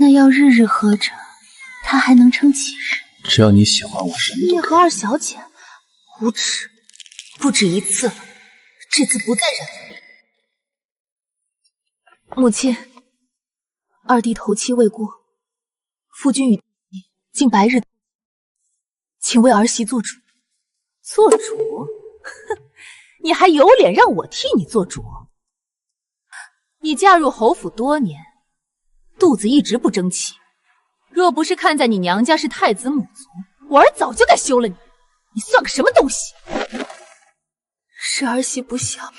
那要日日喝着，他还能撑几日？只要你喜欢我，什么都。你和二小姐无耻，不止一次了，这次不再忍了。母亲，二弟头七未过，夫君与弟竟白日，请为儿媳做主。做主？哼，你还有脸让我替你做主？你嫁入侯府多年，肚子一直不争气。若不是看在你娘家是太子母族，我儿早就该休了你。你算个什么东西？是儿媳不孝。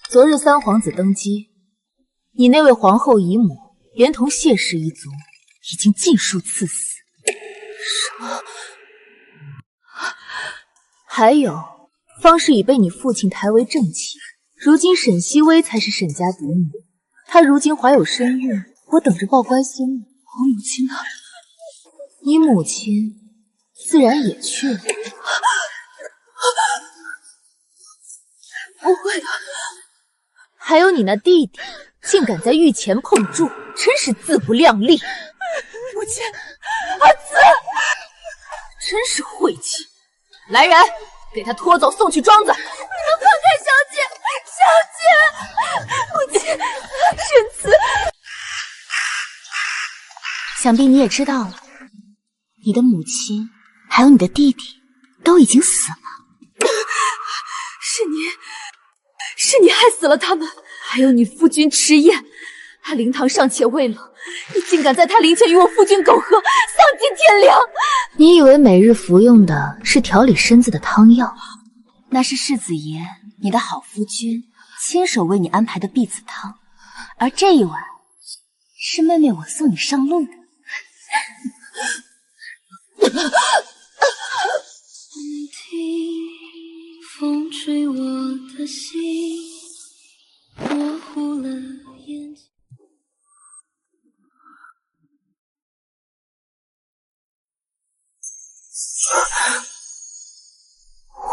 昨日三皇子登基，你那位皇后姨母连同谢氏一族已经尽数赐死。什么？还有，方氏已被你父亲抬为正妻，如今沈西薇才是沈家嫡女。她如今怀有身孕，我等着抱乖孙女。我母亲呢？你母亲自然也去了。不会的。还有你那弟弟，竟敢在御前碰柱，真是自不量力。母亲，儿子，真是晦气！来人，给他拖走，送去庄子。你们放开小姐，小姐！母亲，沈慈，想必你也知道了，你的母亲还有你的弟弟都已经死了。是你害死了他们，还有你夫君迟燕，他灵堂尚且未冷，你竟敢在他灵前与我夫君苟合，丧尽天良！你以为每日服用的是调理身子的汤药？那是世子爷，你的好夫君亲手为你安排的避子汤，而这一碗是妹妹我送你上路的。风吹我的心，模糊了眼睛。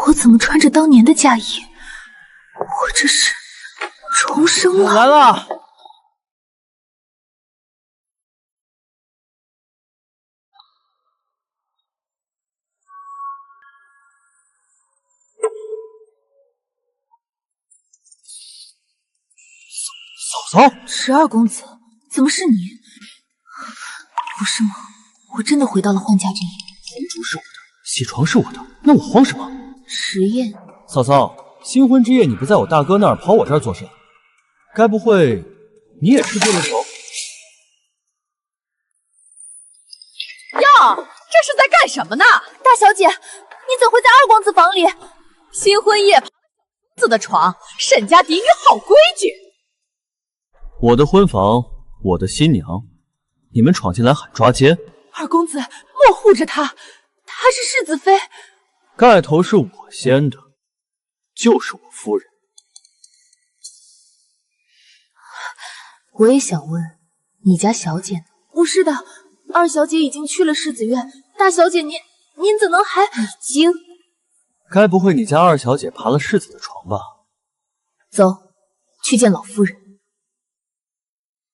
我怎么穿着当年的嫁衣？我这是重生了。我来了。嫂嫂，十二公子，怎么是你？不是吗？我真的回到了宦家阵营。红烛是我的，喜床是我的，那我慌什么？迟燕，嫂嫂，新婚之夜你不在我大哥那儿，跑我这儿做甚？该不会你也吃醉了酒？哟，这是在干什么呢？大小姐，你怎会在二公子房里？新婚夜爬公子的床，沈家嫡女好规矩。我的婚房，我的新娘，你们闯进来喊抓奸？二公子，莫护着她，她是世子妃。盖头是我掀的，就是我夫人。我也想问，你家小姐呢？不是的，二小姐已经去了世子院。大小姐您怎能还……已经？该不会你家二小姐爬了世子的床吧？走，去见老夫人。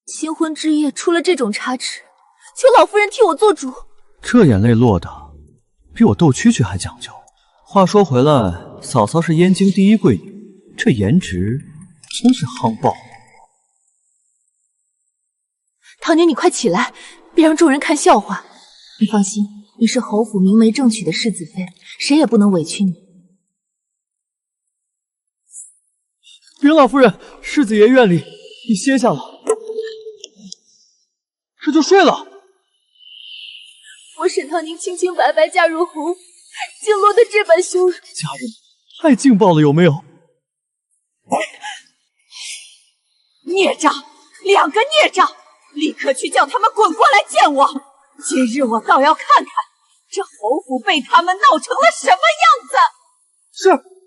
新婚之夜出了这种差池，求老夫人替我做主。这眼泪落的比我斗蛐蛐还讲究。话说回来，嫂嫂是燕京第一贵女，这颜值真是夯爆。唐宁，你快起来，别让众人看笑话。你放心，你是侯府明媒正娶的世子妃，谁也不能委屈你。禀老夫人，世子爷院里已歇下了，这就睡了。我沈唐宁清清白白嫁入侯府，竟落得这般羞辱。家人太劲爆了，有没有？孽障，两个孽障！立刻去叫他们滚过来见我！今日我倒要看看这侯府被他们闹成了什么样子！是。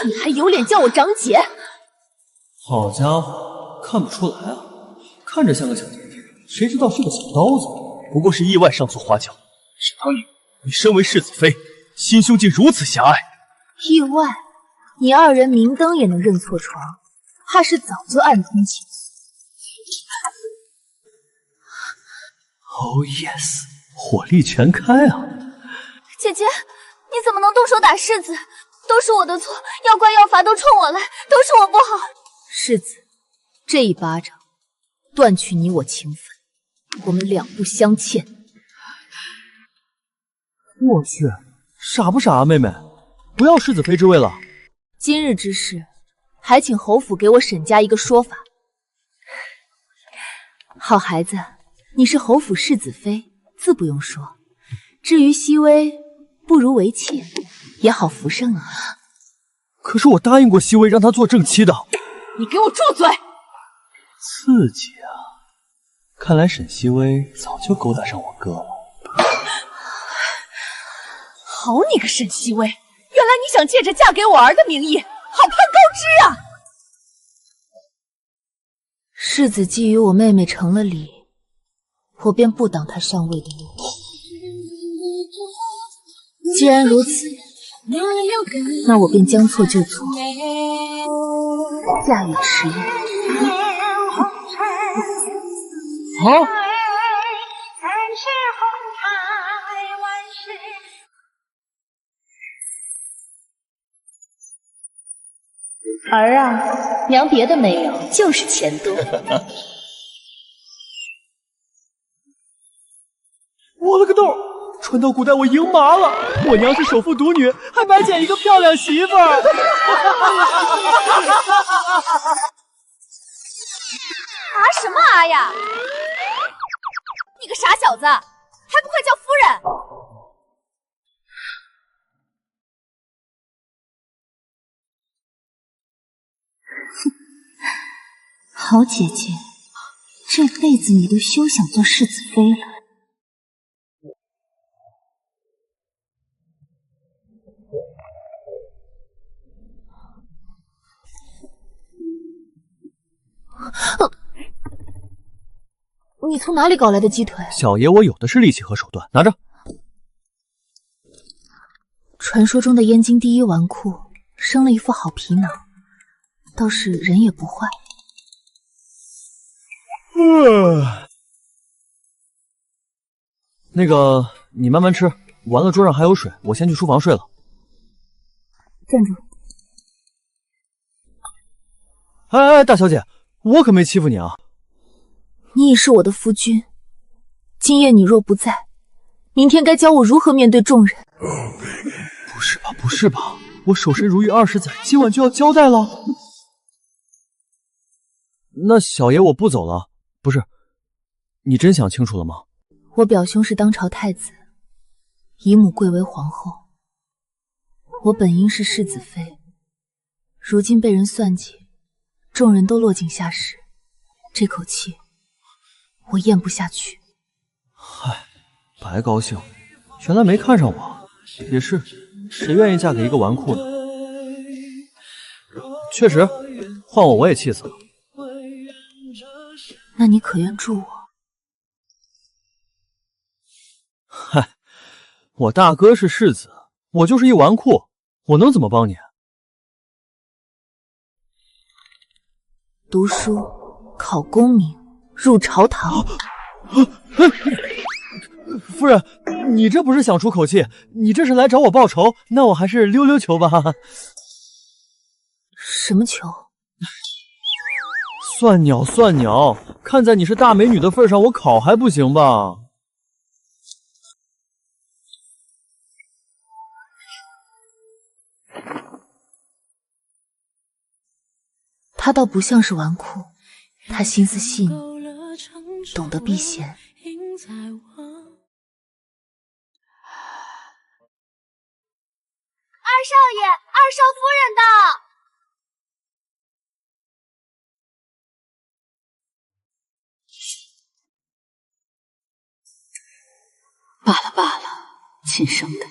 你还有脸叫我长姐？好家伙，看不出来啊，看着像个小甜甜，谁知道是个小刀子。不过是意外上错花轿。沈唐雨，你身为世子妃，心胸竟如此狭隘。意外？你二人明灯也能认错床，怕是早就暗通情愫。Oh yes， 火力全开啊！姐姐，你怎么能动手打世子？都是我的错，要怪要罚都冲我来，都是我不好。世子，这一巴掌断去你我情分，我们两不相欠。我去，傻不傻啊，妹妹，不要世子妃之位了。今日之事，还请侯府给我沈家一个说法。好孩子，你是侯府世子妃，自不用说。至于熹微，不如为妾，也好扶上你。可是我答应过熹微，让她做正妻的。你给我住嘴！刺激啊！看来沈熹微早就勾搭上我哥了。好你个沈熹微，原来你想借着嫁给我儿的名义，好攀高枝啊！世子既与我妹妹成了礼，我便不挡她上位的路。既然如此，那我便将错就错，嫁与迟燕。啊！儿啊，娘别的没有，就是钱多。我了个豆！传到古代我赢麻了，我娘是首富独女，还白捡一个漂亮媳妇儿。什么啊呀！你个傻小子，还不快叫夫人！好姐姐，这辈子你都休想做世子妃了。你从哪里搞来的鸡腿？小爷我有的是力气和手段，拿着。传说中的燕京第一纨绔，生了一副好皮囊，倒是人也不坏。那个，你慢慢吃，完了桌上还有水，我先去书房睡了。站住！哎，大小姐，我可没欺负你啊！你已是我的夫君，今夜你若不在，明天该教我如何面对众人。不是吧，不是吧，我守身如玉20载，今晚就要交代了？那小爷我不走了。不是，你真想清楚了吗？我表兄是当朝太子，姨母贵为皇后，我本应是世子妃，如今被人算计，众人都落井下石，这口气我咽不下去。嗨，白高兴，原来没看上我。也是，谁愿意嫁给一个纨绔呢？确实，换我也气死了。那你可愿助我？嗨，我大哥是世子，我就是一纨绔，我能怎么帮你？读书，考功名，入朝堂。夫人，你这不是想出口气，你这是来找我报仇，那我还是溜溜球吧。什么球？算鸟算鸟，看在你是大美女的份上，我考还不行吧？他倒不像是纨绔，他心思细腻，懂得避嫌。二少爷，二少夫人到。罢了罢了，亲生的。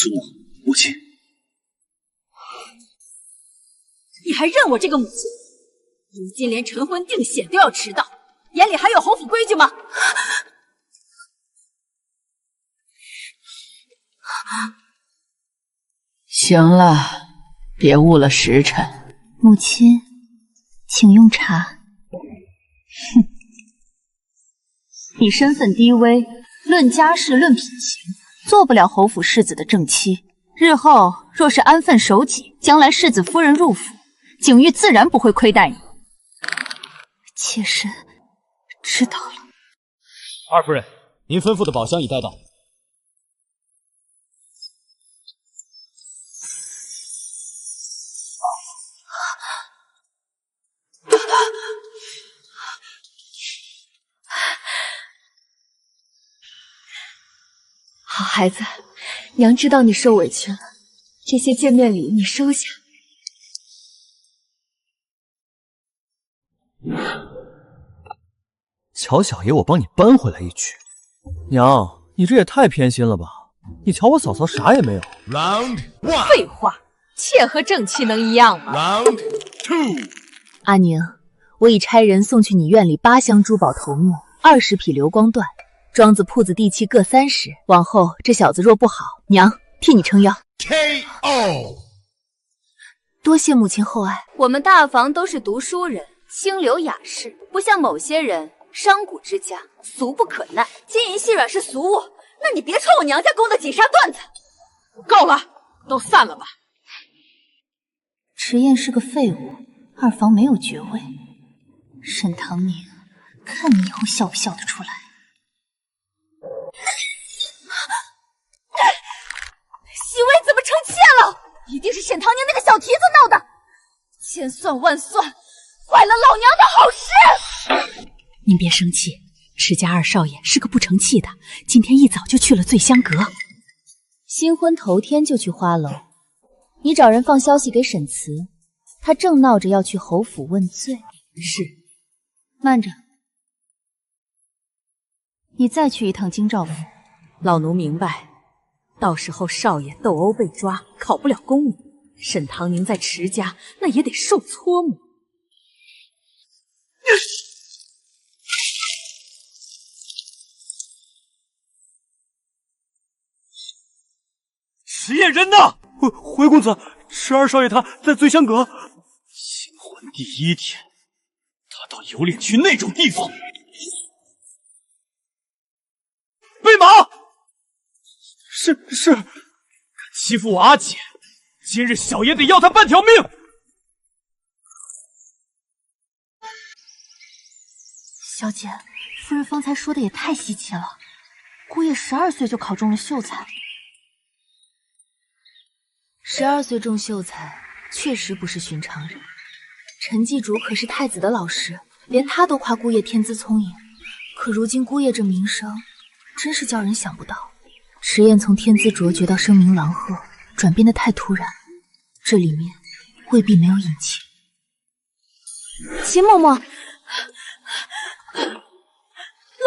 祖母亲，你还认我这个母亲？如今连晨昏定显都要迟到，眼里还有侯府规矩吗？行了，别误了时辰。母亲，请用茶。哼，你身份低微，论家世，论品行，做不了侯府世子的正妻。日后若是安分守己，将来世子夫人入府，景玉自然不会亏待你。妾身知道了。二夫人，您吩咐的宝箱已带到。好孩子，娘知道你受委屈了，这些见面礼你收下。乔小爷，我帮你搬回来一曲。娘，你这也太偏心了吧？你瞧我嫂嫂啥也没有。废话，妾和正妻能一样吗？阿宁，我已差人送去你院里8箱珠宝头目，20匹流光缎，庄子铺子地契各30。往后这小子若不好，娘替你撑腰。KO。多谢母亲厚爱。我们大房都是读书人，清流雅士，不像某些人商贾之家，俗不可耐。金银细软是俗物，那你别穿我娘家宫的锦纱缎子。够了，都散了吧。迟燕是个废物，二房没有爵位。沈唐宁，看你以后笑不笑得出来。喜薇怎么成妾了？一定是沈唐宁那个小蹄子闹的，千算万算，坏了老娘的好事。您别生气，迟家二少爷是个不成器的，今天一早就去了醉香阁。新婚头天就去花楼，你找人放消息给沈慈，他正闹着要去侯府问罪。是。慢着，你再去一趟京兆府。老奴明白，到时候少爷斗殴被抓，考不了功名，沈唐宁在迟家那也得受搓磨。迟燕人呢？回公子，迟二少爷他在醉香阁。新婚第1天，他倒有脸去那种地方？备马！是。敢欺负我阿姐，今日小爷得要他半条命！小姐，夫人方才说的也太稀奇了。姑爷12岁就考中了秀才。12岁中秀才，确实不是寻常人。陈继竹可是太子的老师，连他都夸姑爷天资聪颖。可如今姑爷这名声，真是叫人想不到。迟燕从天资卓绝到声名狼赫，转变得太突然，这里面未必没有隐情。秦嬷嬷，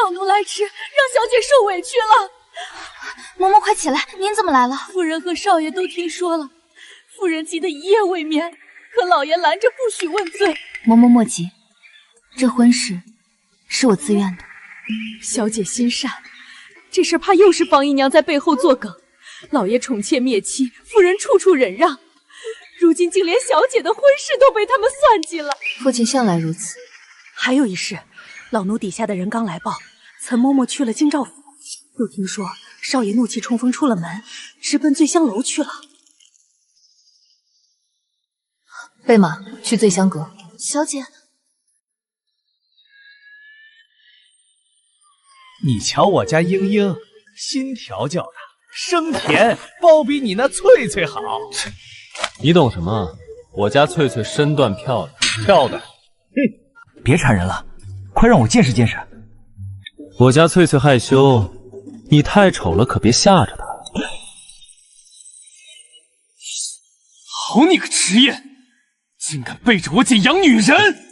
老奴来迟，让小姐受委屈了。嬷嬷快起来，您怎么来了？夫人和少爷都听说了，夫人急得一夜未眠，可老爷拦着不许问罪。嬷嬷莫急，这婚事是我自愿的。小姐心善，这事怕又是房姨娘在背后作梗。老爷宠妾灭妻，夫人处处忍让，如今竟连小姐的婚事都被他们算计了。父亲向来如此。还有一事，老奴底下的人刚来报，岑嬷嬷去了京兆府，又听说少爷怒气冲锋出了门，直奔醉香楼去了。备马去醉香阁。小姐，你瞧我家英英，新调教的，生甜，包比你那翠翠好。你懂什么？我家翠翠身段漂亮，漂亮。别缠人了，快让我见识见识。我家翠翠害羞，你太丑了，可别吓着她。好你个迟燕，竟敢背着我姐养女人！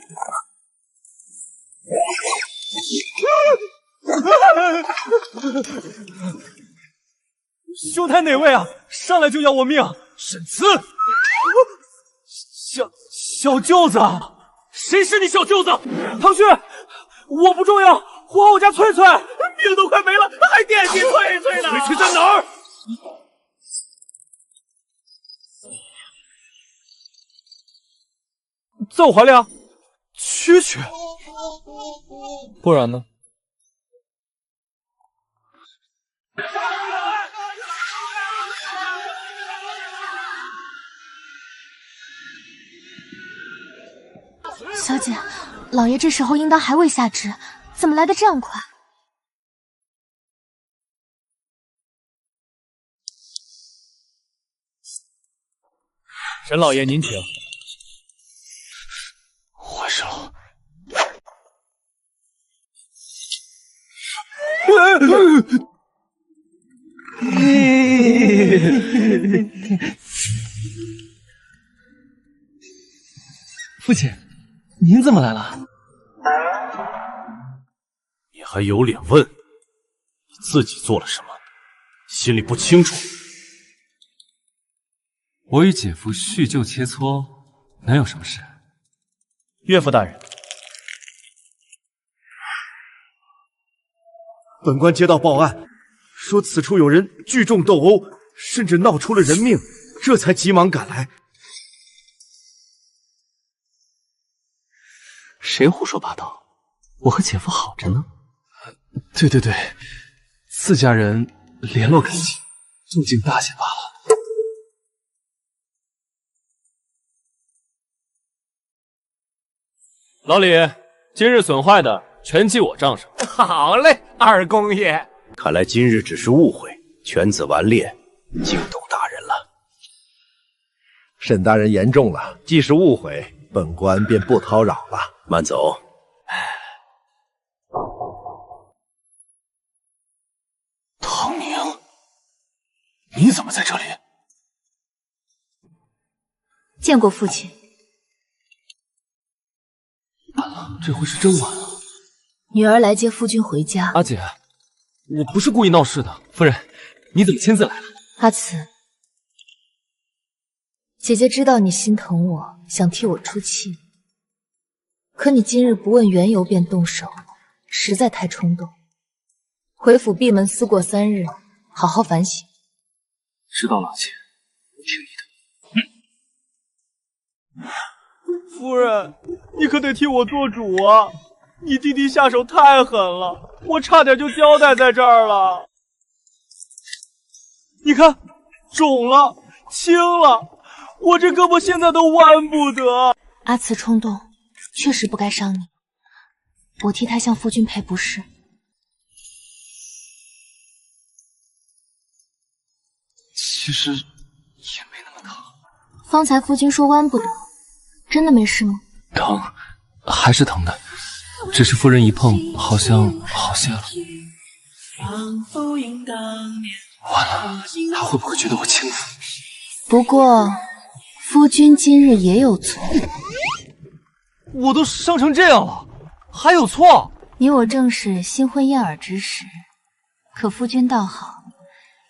兄台哪位啊？上来就要我命！沈慈，小舅子，谁是你小舅子？唐旭，我不重要，还我家翠翠，命都快没了，还惦记翠翠呢。翠翠在哪儿？在我怀里啊。蛐蛐，不然呢？小姐，老爷这时候应当还未下旨，怎么来得这样快？沈老爷，您请。坏事了！父亲，您怎么来了？你还有脸问？你自己做了什么？心里不清楚？我与姐夫叙旧切磋，能有什么事？岳父大人，本官接到报案，说此处有人聚众斗殴，甚至闹出了人命，这才急忙赶来。谁胡说八道？我和姐夫好着呢。对，自家人联络感情，动静大些罢了。老李，今日损坏的全记我账上。好嘞，二公爷。看来今日只是误会，犬子顽劣，惊动大人了。沈大人言重了，既是误会，本官便不叨扰了。慢走。唐宁，你怎么在这里？见过父亲。这回是真晚了。女儿来接夫君回家。阿姐，我不是故意闹事的。夫人，你怎么亲自来了？阿慈，姐姐知道你心疼我，想替我出气。可你今日不问缘由便动手，实在太冲动。回府闭门思过3日，好好反省。知道了，阿姐，我听你的。夫人，你可得替我做主啊！你弟弟下手太狠了，我差点就交代在这儿了。你看，肿了，青了，我这胳膊现在都弯不得。阿慈冲动，确实不该伤你。我替他向夫君赔不是。其实也没那么疼。方才夫君说弯不得，真的没事吗？疼，还是疼的，只是夫人一碰，好像好些了。完了，他会不会觉得我轻浮？不过，夫君今日也有错。我都伤成这样了，还有错？你我正是新婚燕尔之时，可夫君倒好，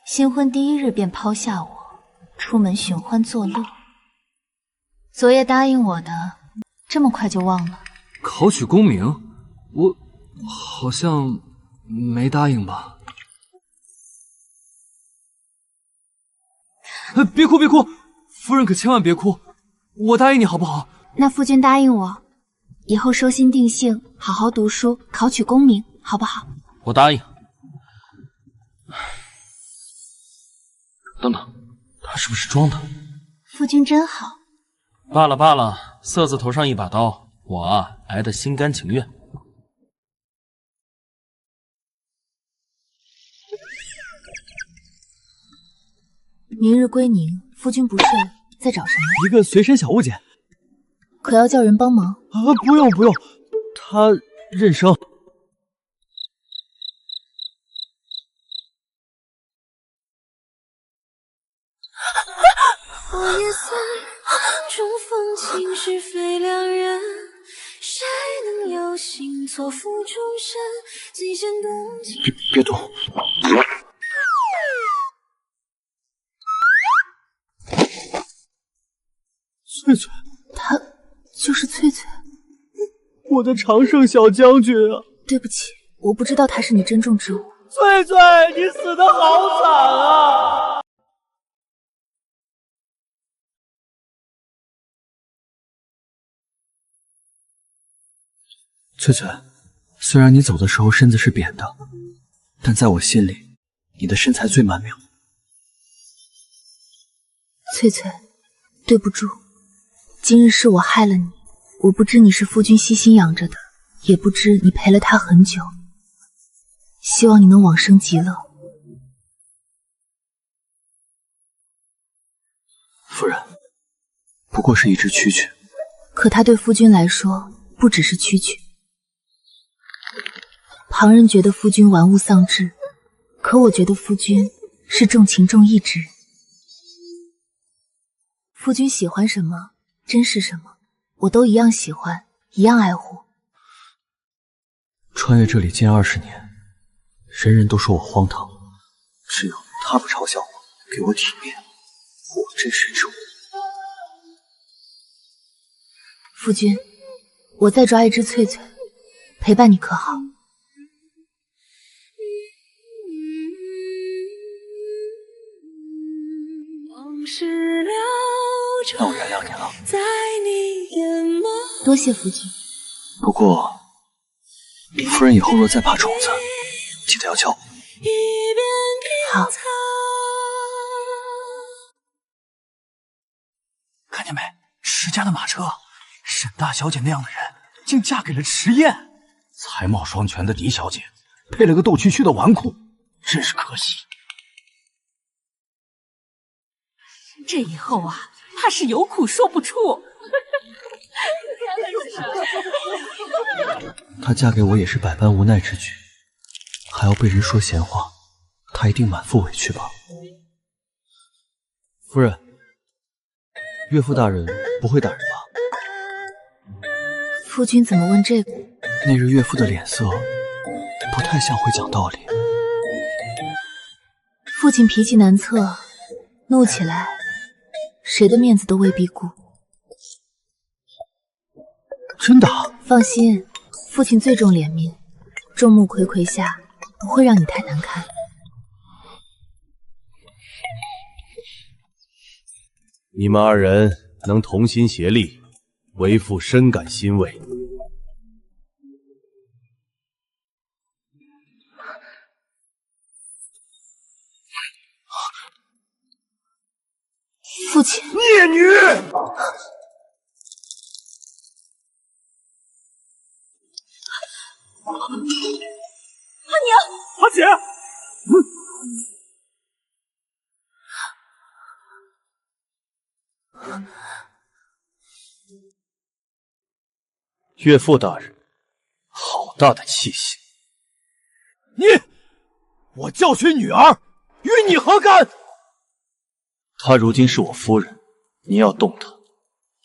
新婚第1日便抛下我，出门寻欢作乐。昨夜答应我的，这么快就忘了？考取功名，我好像没答应吧？别哭，别哭，夫人可千万别哭，我答应你好不好？那夫君答应我，以后收心定性，好好读书，考取功名，好不好？我答应。等等，他是不是装的？夫君真好。罢了罢了，色字头上一把刀，我啊挨得心甘情愿。明日归宁，夫君不睡，在找什么？一个随身小物件。可要叫人帮忙？啊，不用不用，他认生。我也算重逢情是非两人，谁能有幸错付终身？极限动情。别动！翠翠，她就是翠翠。我的常胜小将军啊！对不起，我不知道她是你珍重之物。翠翠，你死得好惨啊！翠翠，虽然你走的时候身子是扁的，但在我心里，你的身材最曼妙。翠翠，对不住，今日是我害了你。我不知你是夫君悉心养着的，也不知你陪了他很久。希望你能往生极乐。夫人，不过是一只蛐蛐，可他对夫君来说，不只是蛐蛐。旁人觉得夫君玩物丧志，可我觉得夫君是重情重义之人。夫君喜欢什么，珍视什么，我都一样喜欢，一样爱护。穿越这里近20年，人人都说我荒唐，只有他不嘲笑我，给我体面，我真是之物。夫君，我再抓一只翠翠，陪伴你可好？那我原谅你了。多谢夫君。不过，夫人以后若再怕虫子，记得要叫我。好。看见没？池家的马车，沈大小姐那样的人，竟嫁给了池燕。才貌双全的狄小姐，配了个斗蛐蛐的纨绔，真是可惜。这以后啊，怕是有苦说不出。她嫁给我也是百般无奈之举，还要被人说闲话，她一定满腹委屈吧。夫人，岳父大人不会打人吧？夫君怎么问这个？那日岳父的脸色不太像会讲道理。父亲脾气难测，怒起来，谁的面子都未必顾。真的？放心，父亲最重怜悯，众目睽睽下不会让你太难看。你们2人能同心协力，为父深感欣慰。父亲，孽女！阿娘，阿姐，岳父大人，好大的气性！我教训女儿，与你何干？她如今是我夫人，你要动她，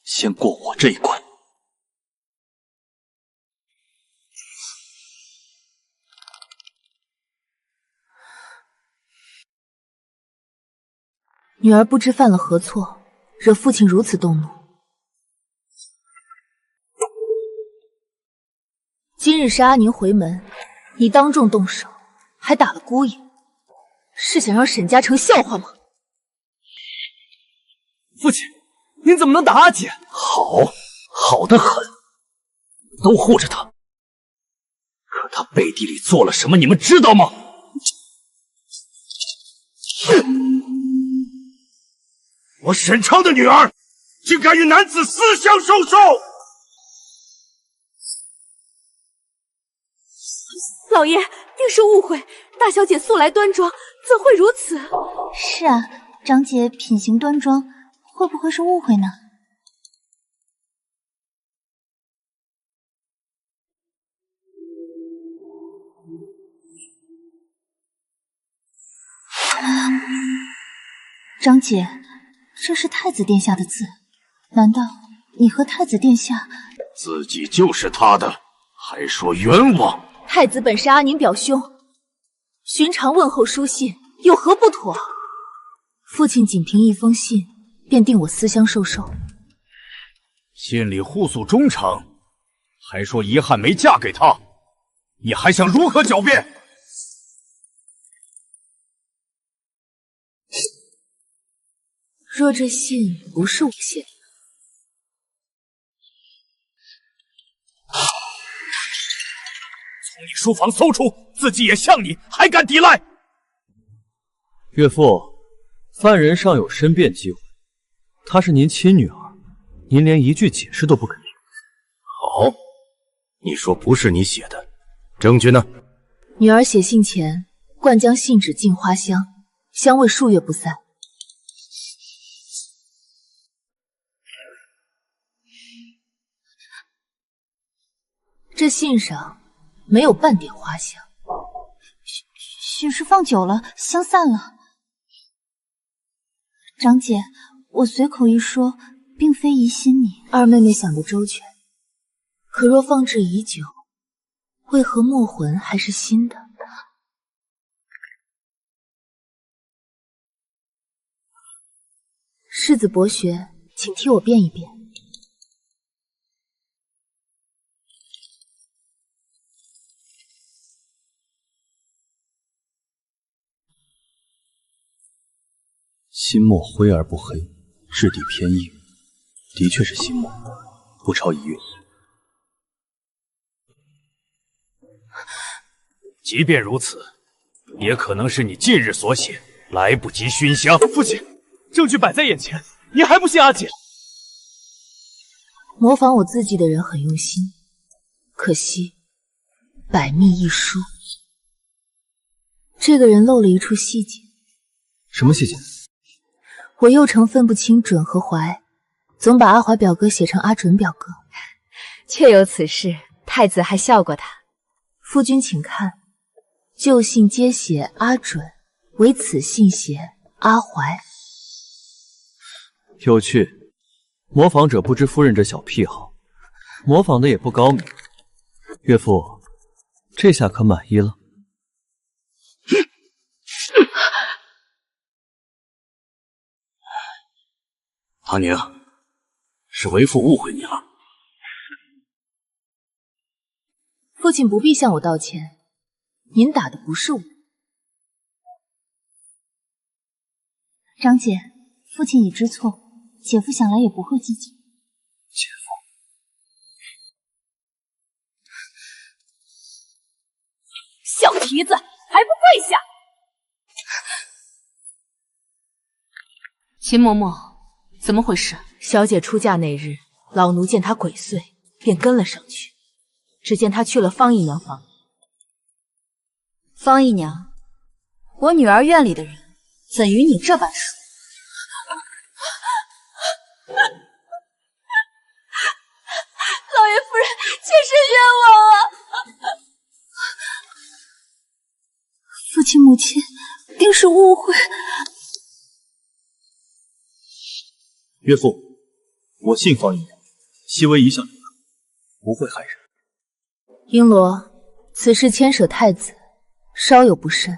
先过我这一关。女儿不知犯了何错，惹父亲如此动怒。今日是阿宁回门，你当众动手，还打了姑爷，是想让沈家成笑话吗？父亲，您怎么能打阿姐？好得很，都护着她。可她背地里做了什么，你们知道吗？我沈昌的女儿，竟敢与男子私相授受！老爷，定是误会。大小姐素来端庄，怎会如此？是啊，长姐品行端庄，会不会是误会呢？长姐，这是太子殿下的字，难道你和太子殿下？自己就是他的，还说冤枉？太子本是阿宁表兄，寻常问候书信有何不妥？父亲仅凭一封信便定我私相授受，信里互诉衷诚，还说遗憾没嫁给他，你还想如何狡辩？若这信不是我写的，从你书房搜出，自己也像你，还敢抵赖？岳父，犯人尚有申辩机会，她是您亲女儿，您连一句解释都不肯听。好，你说不是你写的，证据呢？女儿写信前，灌将信纸进花香，香味数月不散。这信上没有半点花香，许是放久了，香散了。长姐，我随口一说，并非疑心你。二妹妹想得周全，可若放置已久，为何墨魂还是新的？世子博学，请替我辩一辩。心墨灰而不黑，质地偏硬，的确是心墨，不超一月。即便如此，也可能是你近日所写，来不及熏香。父亲，证据摆在眼前，你还不信阿姐？模仿我自己的人很用心，可惜百密一疏。这个人漏了一处细节。什么细节？我幼承分不清准和怀，总把阿怀表哥写成阿准表哥。确有此事，太子还笑过他。夫君请看，旧信皆写阿准，唯此信写阿怀。有趣，模仿者不知夫人这小癖好，模仿的也不高明。岳父，这下可满意了？唐宁，是为父误会你了。父亲不必向我道歉，您打的不是我。长姐，父亲已知错，姐夫想来也不会记起。姐夫，小蹄子，还不跪下！秦嬷嬷。怎么回事？小姐出嫁那日，老奴见她鬼祟，便跟了上去。只见她去了方姨娘房。方姨娘，我女儿院里的人，怎与你这般熟？老爷夫人，妾身冤枉啊！父亲母亲定是误会。岳父，我信方姨娘，细微一向流传，不会害人。璎珞，此事牵涉太子，稍有不慎，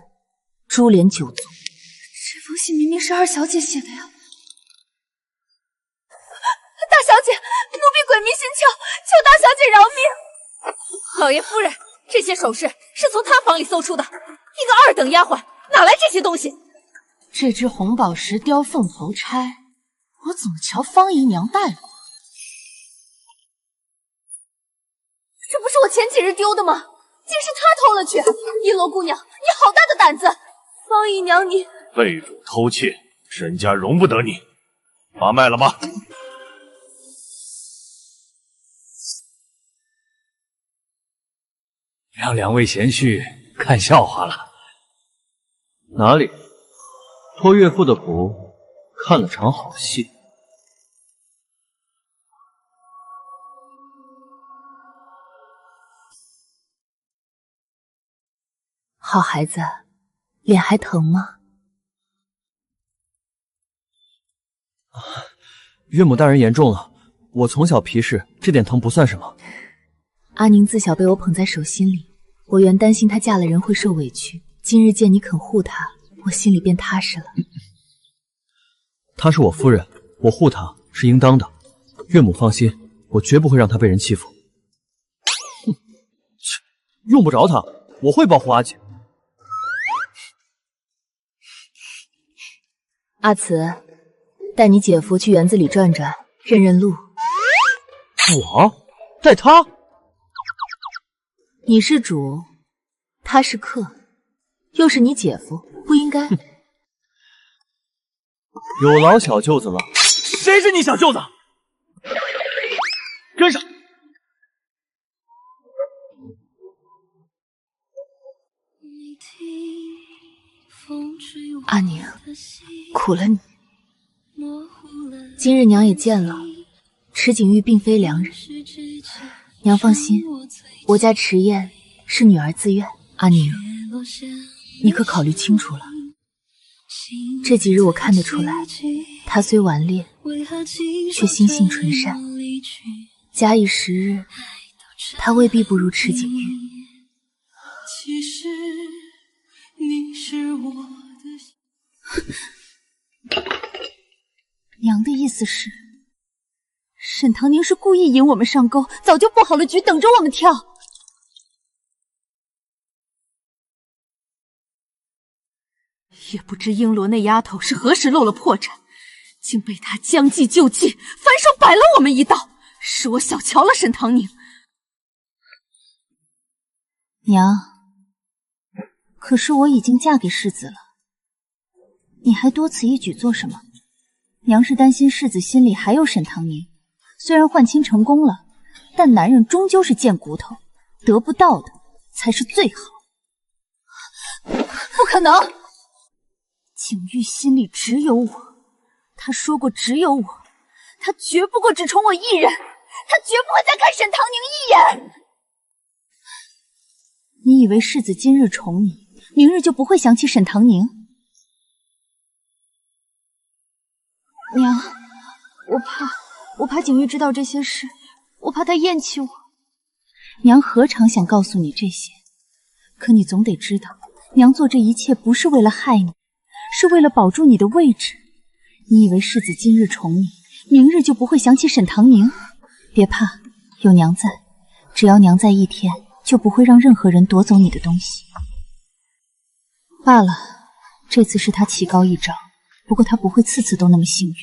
株连九族。这封信明明是二小姐写的呀！大小姐，奴婢鬼迷心窍，求大小姐饶命！老爷夫人，这些首饰是从她房里搜出的，一个二等丫鬟哪来这些东西？这只红宝石雕凤头钗，我怎么瞧方姨娘戴过？这不是我前几日丢的吗？竟是她偷了去！璎珞姑娘，你好大的胆子！方姨娘你，被主偷窃，沈家容不得你。把脉了吗？让两位贤婿看笑话了。哪里？托岳父的福，看了场好戏。好孩子，脸还疼吗？岳母大人言重了，我从小皮实，这点疼不算什么。阿宁自小被我捧在手心里，我原担心她嫁了人会受委屈，今日见你肯护她，我心里便踏实了。她是我夫人，我护她是应当的。岳母放心，我绝不会让他被人欺负。哼，用不着他，我会保护阿锦。阿慈，带你姐夫去园子里转转，认认路。我带他？你是主，他是客，又是你姐夫，不应该。有劳小舅子了。谁是你小舅子？跟上！阿宁，苦了你。今日娘也见了，池景玉并非良人。娘放心，我家池燕是女儿自愿。阿宁，你可考虑清楚了。这几日我看得出来，他虽顽劣，却心性纯善。假以时日，他未必不如池景玉。其实你是我的。娘的意思是，沈唐宁是故意引我们上钩，早就布好了局，等着我们跳。也不知璎珞那丫头是何时露了破绽，竟被他将计就计，反手摆了我们一道，是我小瞧了沈唐宁。娘，可是我已经嫁给世子了，你还多此一举做什么？娘是担心世子心里还有沈唐宁，虽然换亲成功了，但男人终究是贱骨头，得不到的才是最好。不可能！景玉心里只有我，他说过只有我，他绝不过只宠我一人，他绝不会再看沈唐宁一眼。你以为世子今日宠你，明日就不会想起沈唐宁？娘，我怕景玉知道这些事，我怕他厌弃我。娘何尝想告诉你这些，可你总得知道，娘做这一切不是为了害你，是为了保住你的位置。你以为世子今日宠你，明日就不会想起沈唐宁？别怕，有娘在，只要娘在一天，就不会让任何人夺走你的东西。罢了，这次是他棋高一招，不过他不会次次都那么幸运。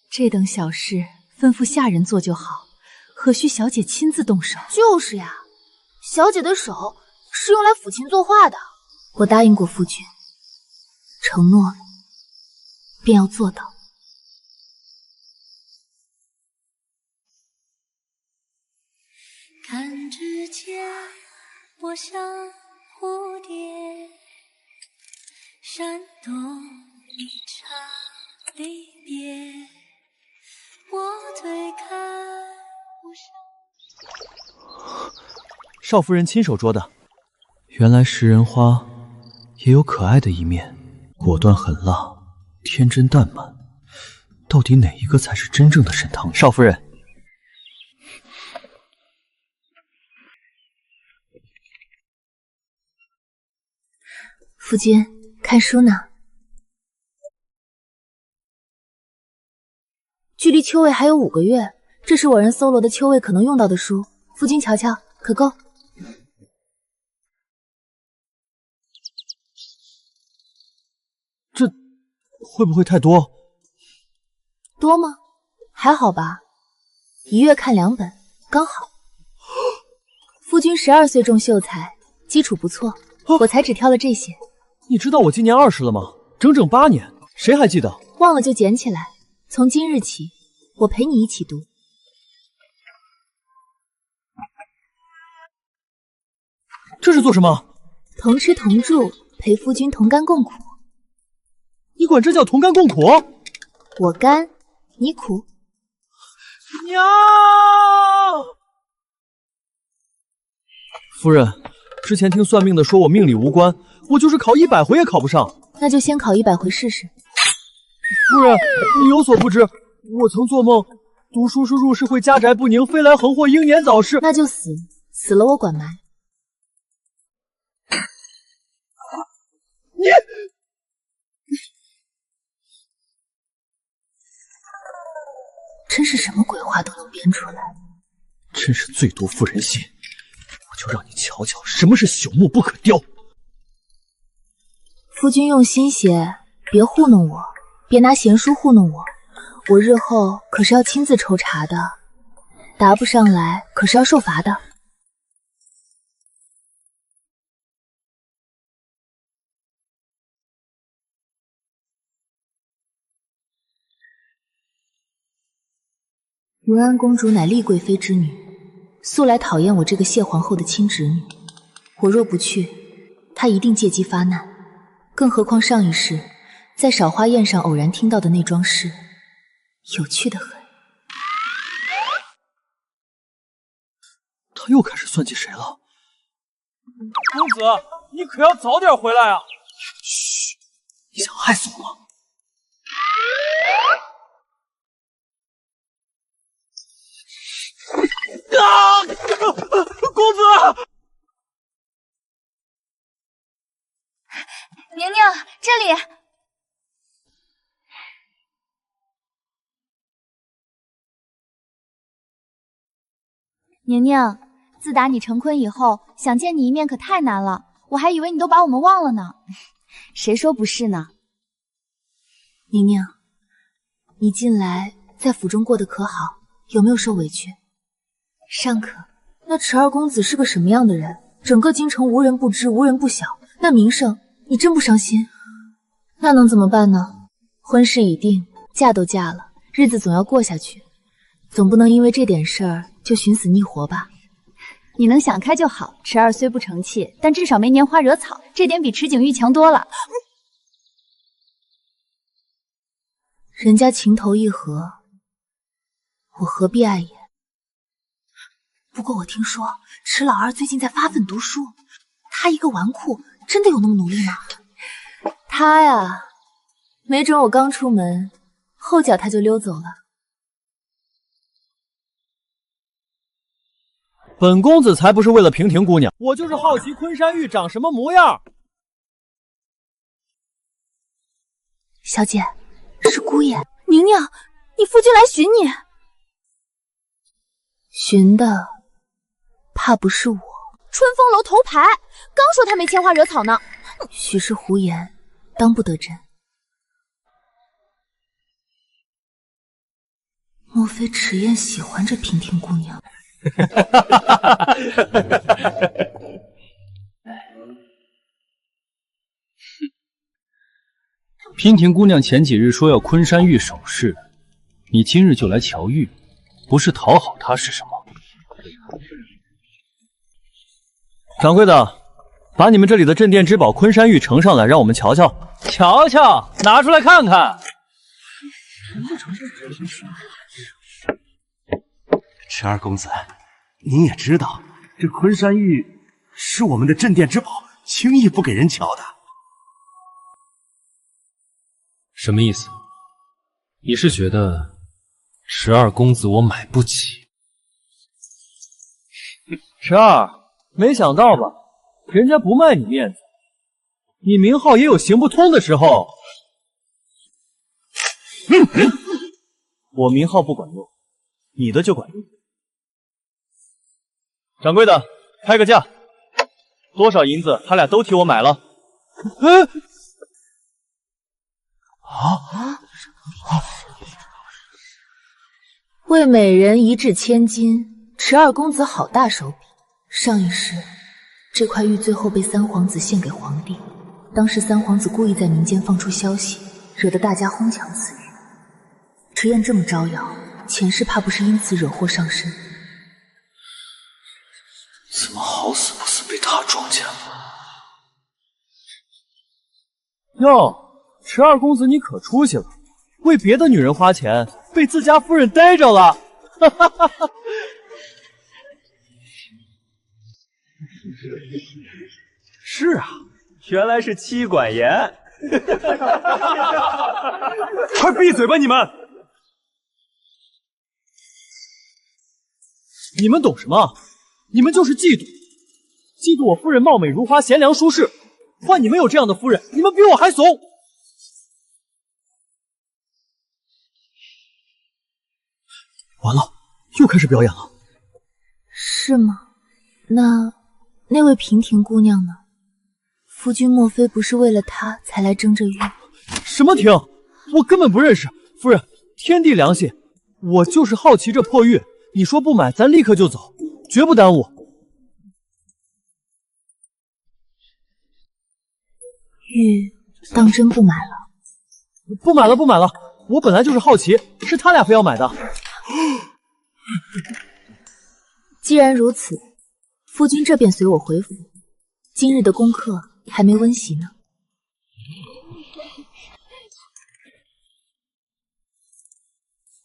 这等小事吩咐下人做就好，何须小姐亲自动手？就是呀，小姐的手是用来抚琴作画的。我答应过夫君，承诺了，便要做到。看指尖，我像蝴蝶，闪动一场离别。我推开无声。少夫人亲手捉的。原来食人花也有可爱的一面，果断狠辣，天真淡满。到底哪一个才是真正的沈唐？少夫人。夫君，看书呢。距离秋闱还有5个月，这是我人搜罗的秋闱可能用到的书，夫君瞧瞧，可够？这会不会太多？多吗？还好吧，1月看2本，刚好。夫君12岁中秀才，基础不错，我才只挑了这些。你知道我今年20了吗？整整8年，谁还记得？忘了就捡起来。从今日起，我陪你一起读。这是做什么？同吃同住，陪夫君同甘共苦。你管这叫同甘共苦？我甘，你苦。娘！夫人，之前听算命的说我命里无关，我就是考100回也考不上。那就先考100回试试。夫人，你有所不知，我曾做梦，读书时入世会家宅不宁，飞来横祸，英年早逝。那就死，死了我管埋。你是什么鬼话都能编出来，真是最毒妇人心！我就让你瞧瞧什么是朽木不可雕。夫君用心些，别糊弄我，别拿闲书糊弄我。我日后可是要亲自抽查的，答不上来可是要受罚的。云安公主乃丽贵妃之女，素来讨厌我这个谢皇后的亲侄女。我若不去，她一定借机发难。更何况上一世在赏花宴上偶然听到的那桩事，有趣的很。他又开始算计谁了？公子，你可要早点回来啊！嘘，你想害死我吗？啊！公子，宁宁，这里。宁宁，自打你成婚以后，想见你一面可太难了，我还以为你都把我们忘了呢。谁说不是呢？宁宁，你近来在府中过得可好？有没有受委屈？尚可。那池二公子是个什么样的人？整个京城无人不知，无人不晓，那名声，你真不伤心？那能怎么办呢？婚事已定，嫁都嫁了，日子总要过下去，总不能因为这点事儿就寻死觅活吧？你能想开就好。池二虽不成器，但至少没拈花惹草，这点比池景玉强多了。人家情投意合，我何必碍眼？不过我听说池老二最近在发奋读书，他一个纨绔，真的有那么努力吗？他呀，没准我刚出门，后脚他就溜走了。本公子才不是为了平婷姑娘，我就是好奇昆山玉长什么模样。小姐，是姑爷。宁宁，你夫君来寻你。寻的怕不是我。春风楼头牌，刚说他没牵花惹草呢。许是胡言，当不得真。莫非迟燕喜欢这平婷姑娘？娉婷姑娘前几日说要昆山玉首饰，你今日就来瞧玉，不是讨好她是什么？掌柜的，把你们这里的镇店之宝昆山玉呈上来，让我们瞧瞧。瞧瞧，拿出来看看。池二公子，您也知道，这昆山玉是我们的镇店之宝，轻易不给人瞧的。什么意思？你是觉得池二公子我买不起？池二，没想到吧？人家不卖你面子，你名号也有行不通的时候。我名号不管用，你的就管用。掌柜的，开个价，多少银子他俩都替我买了。为美人一掷千金，池二公子好大手笔。上一世，这块玉最后被三皇子献给皇帝，当时三皇子故意在民间放出消息，惹得大家哄抢此玉。迟燕这么招摇，前世怕不是因此惹祸上身。怎么好死不死被他撞见了？哟，池二公子你可出息了，为别的女人花钱，被自家夫人逮着了。哈哈哈哈。是啊，原来是妻管严。快闭嘴吧你们！你们懂什么？你们就是嫉妒，嫉妒我夫人貌美如花，贤良淑士。换你们有这样的夫人，你们比我还怂。完了，又开始表演了。是吗？那位平婷姑娘呢？夫君莫非不是为了她才来争这玉？什么婷？我根本不认识。夫人，天地良心，我就是好奇这破玉，你说不买，咱立刻就走，绝不耽误。玉当真不买了？不买了，不买了。我本来就是好奇，是他俩非要买的。既然如此，夫君这便随我回府。今日的功课还没温习呢。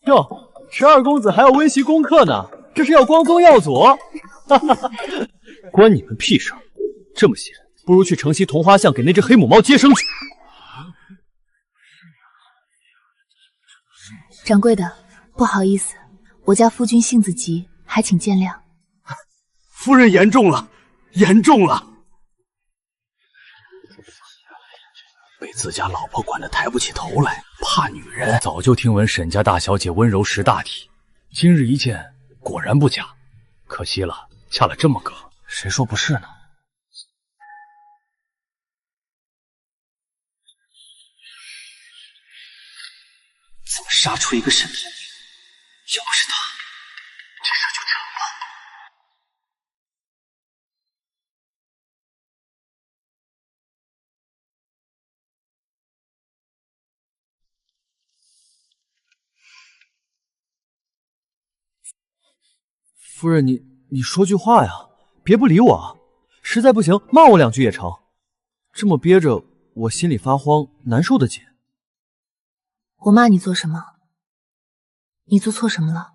哟，十二公子还要温习功课呢，这是要光宗耀祖？哈哈，关你们屁事！这么闲，不如去城西桐花巷给那只黑母猫接生去。掌柜的，不好意思，我家夫君性子急，还请见谅。夫人严重了，严重了！被自家老婆管得抬不起头来，怕女人。早就听闻沈家大小姐温柔识大体，今日一见，果然不假。可惜了，嫁了这么个，谁说不是呢？怎么杀出一个沈平女？要不是她，这事就成了。夫人，你说句话呀，别不理我啊！实在不行，骂我两句也成。这么憋着，我心里发慌，难受的紧。我骂你做什么？你做错什么了？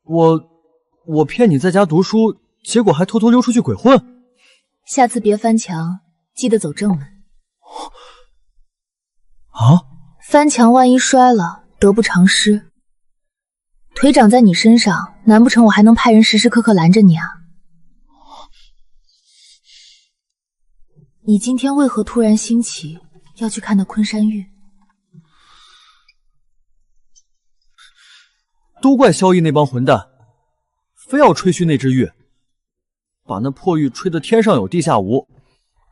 我骗你在家读书，结果还偷偷溜出去鬼混。下次别翻墙，记得走正门。啊！翻墙万一摔了，得不偿失。腿长在你身上，难不成我还能派人时时刻刻拦着你啊？你今天为何突然兴起要去看那昆山玉？都怪萧逸那帮混蛋，非要吹嘘那只玉，把那破玉吹得天上有地下无，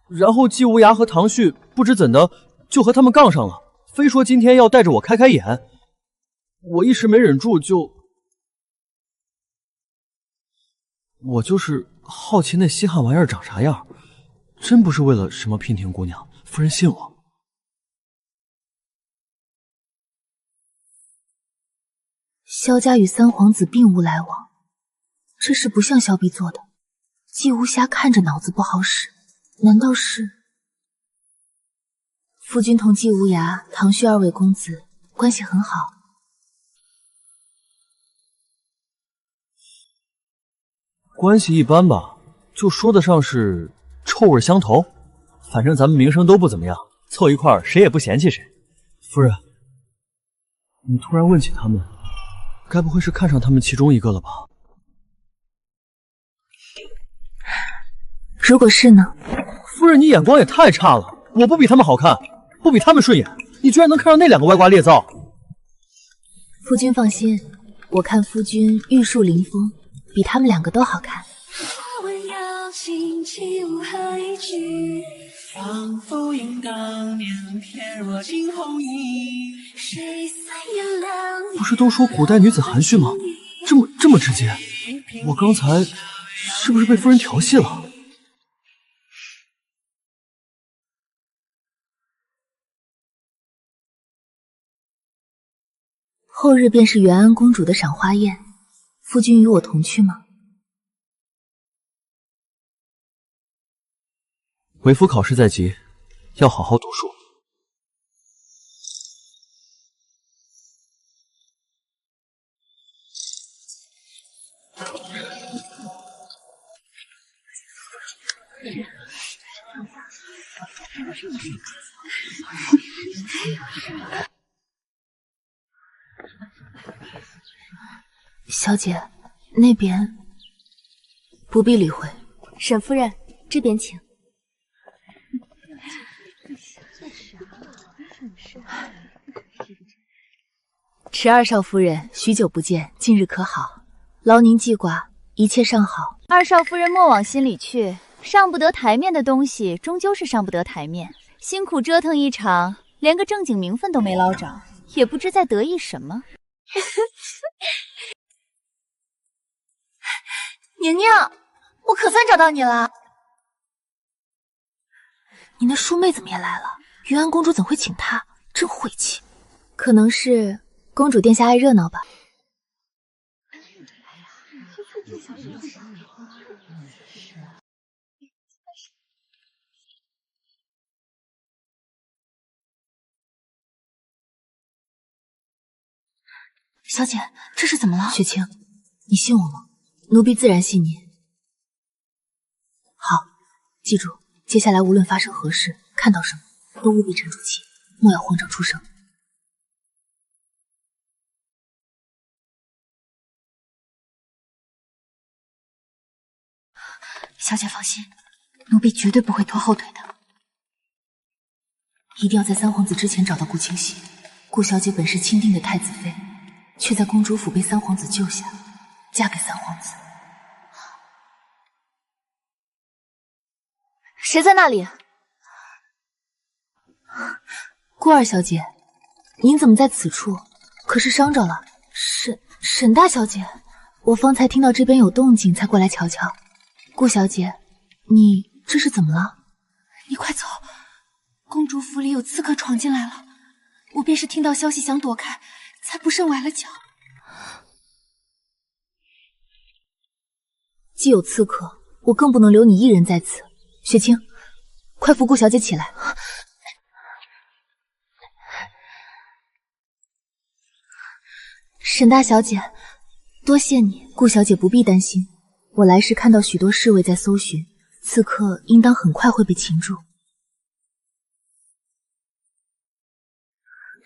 然后季无涯和唐旭不知怎的就和他们杠上了，非说今天要带着我开开眼。我一时没忍住，我就是好奇那稀罕玩意儿长啥样，真不是为了什么娉婷姑娘，夫人信我。萧家与三皇子并无来往，这事不像萧弼做的。季无暇看着脑子不好使，难道是？夫君同季无涯、唐旭二位公子关系很好。关系一般吧，就说得上是臭味相投。反正咱们名声都不怎么样，凑一块儿谁也不嫌弃谁。夫人，你突然问起他们，该不会是看上他们其中一个了吧？如果是呢？夫人，你眼光也太差了！我不比他们好看，不比他们顺眼，你居然能看上那两个歪瓜裂枣！夫君放心，我看夫君玉树临风，比他们两个都好看。不是都说古代女子含蓄吗？这么直接，我刚才是不是被夫人调戏了？后日便是元安公主的赏花宴，夫君与我同去吗？为夫考试在即，要好好读书。小姐，那边不必理会。沈夫人，这边请。迟二少夫人，许久不见，近日可好？劳您记挂，一切尚好。二少夫人莫往心里去，上不得台面的东西，终究是上不得台面。辛苦折腾一场，连个正经名分都没捞着，也不知在得意什么。娘娘，我可算找到你了。你那叔妹怎么也来了？云安公主怎会请她？真晦气。可能是公主殿下爱热闹吧。小姐，这是怎么了？雪清，你信我吗？奴婢自然信你。好，记住，接下来无论发生何事，看到什么，都务必沉住气，莫要慌张出声。小姐放心，奴婢绝对不会拖后腿的。一定要在三皇子之前找到顾清溪。顾小姐本是钦定的太子妃，却在公主府被三皇子救下，嫁给三皇子。谁在那里？顾二小姐，您怎么在此处？可是伤着了？沈大小姐，我方才听到这边有动静，才过来瞧瞧。顾小姐，你这是怎么了？你快走！公主府里有刺客闯进来了，我便是听到消息想躲开，才不慎崴了脚。既有刺客，我更不能留你一人在此。雪清，快扶顾小姐起来。沈大小姐，多谢你。顾小姐不必担心，我来时看到许多侍卫在搜寻，刺客应当很快会被擒住。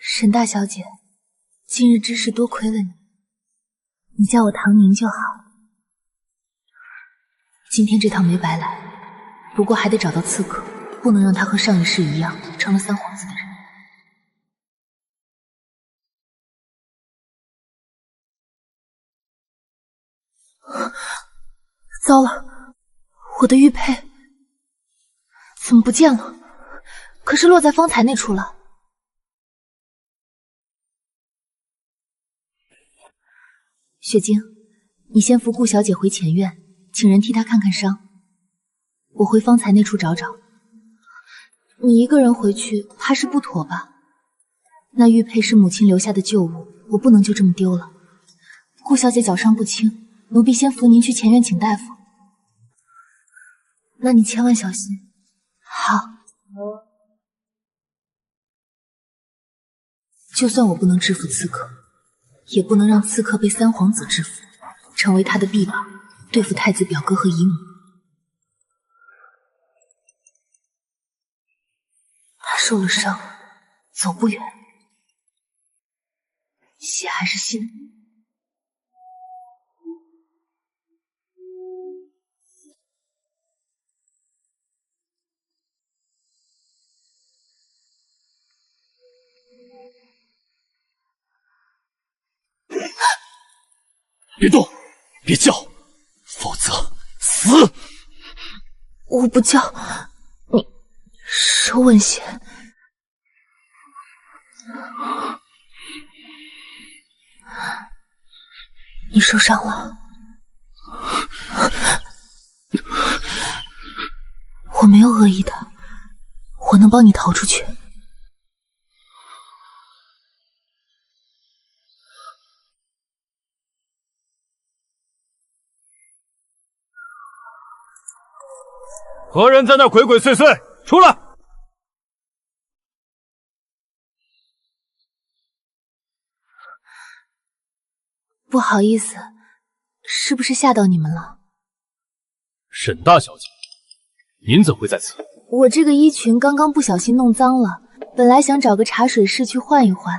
沈大小姐，今日之事多亏了你，你叫我唐宁就好。今天这趟没白来，不过还得找到刺客，不能让他和上一世一样成了三皇子的人。糟了，我的玉佩怎么不见了？可是落在方才那处了。雪晶，你先扶顾小姐回前院，请人替她看看伤。我回方才那处找找。你一个人回去，怕是不妥吧？那玉佩是母亲留下的旧物，我不能就这么丢了。顾小姐脚伤不轻，奴婢先扶您去前院请大夫。那你千万小心。好。就算我不能制服刺客，也不能让刺客被三皇子制服，成为他的臂膀，对付太子表哥和姨母。他受了伤，走不远，血还是腥。别动，别叫，否则死！我不叫，你手吻血。你受伤了，我没有恶意的，我能帮你逃出去。何人在那鬼鬼祟祟？出来！不好意思，是不是吓到你们了？沈大小姐，您怎会在此？我这个衣裙刚刚不小心弄脏了，本来想找个茶水室去换一换，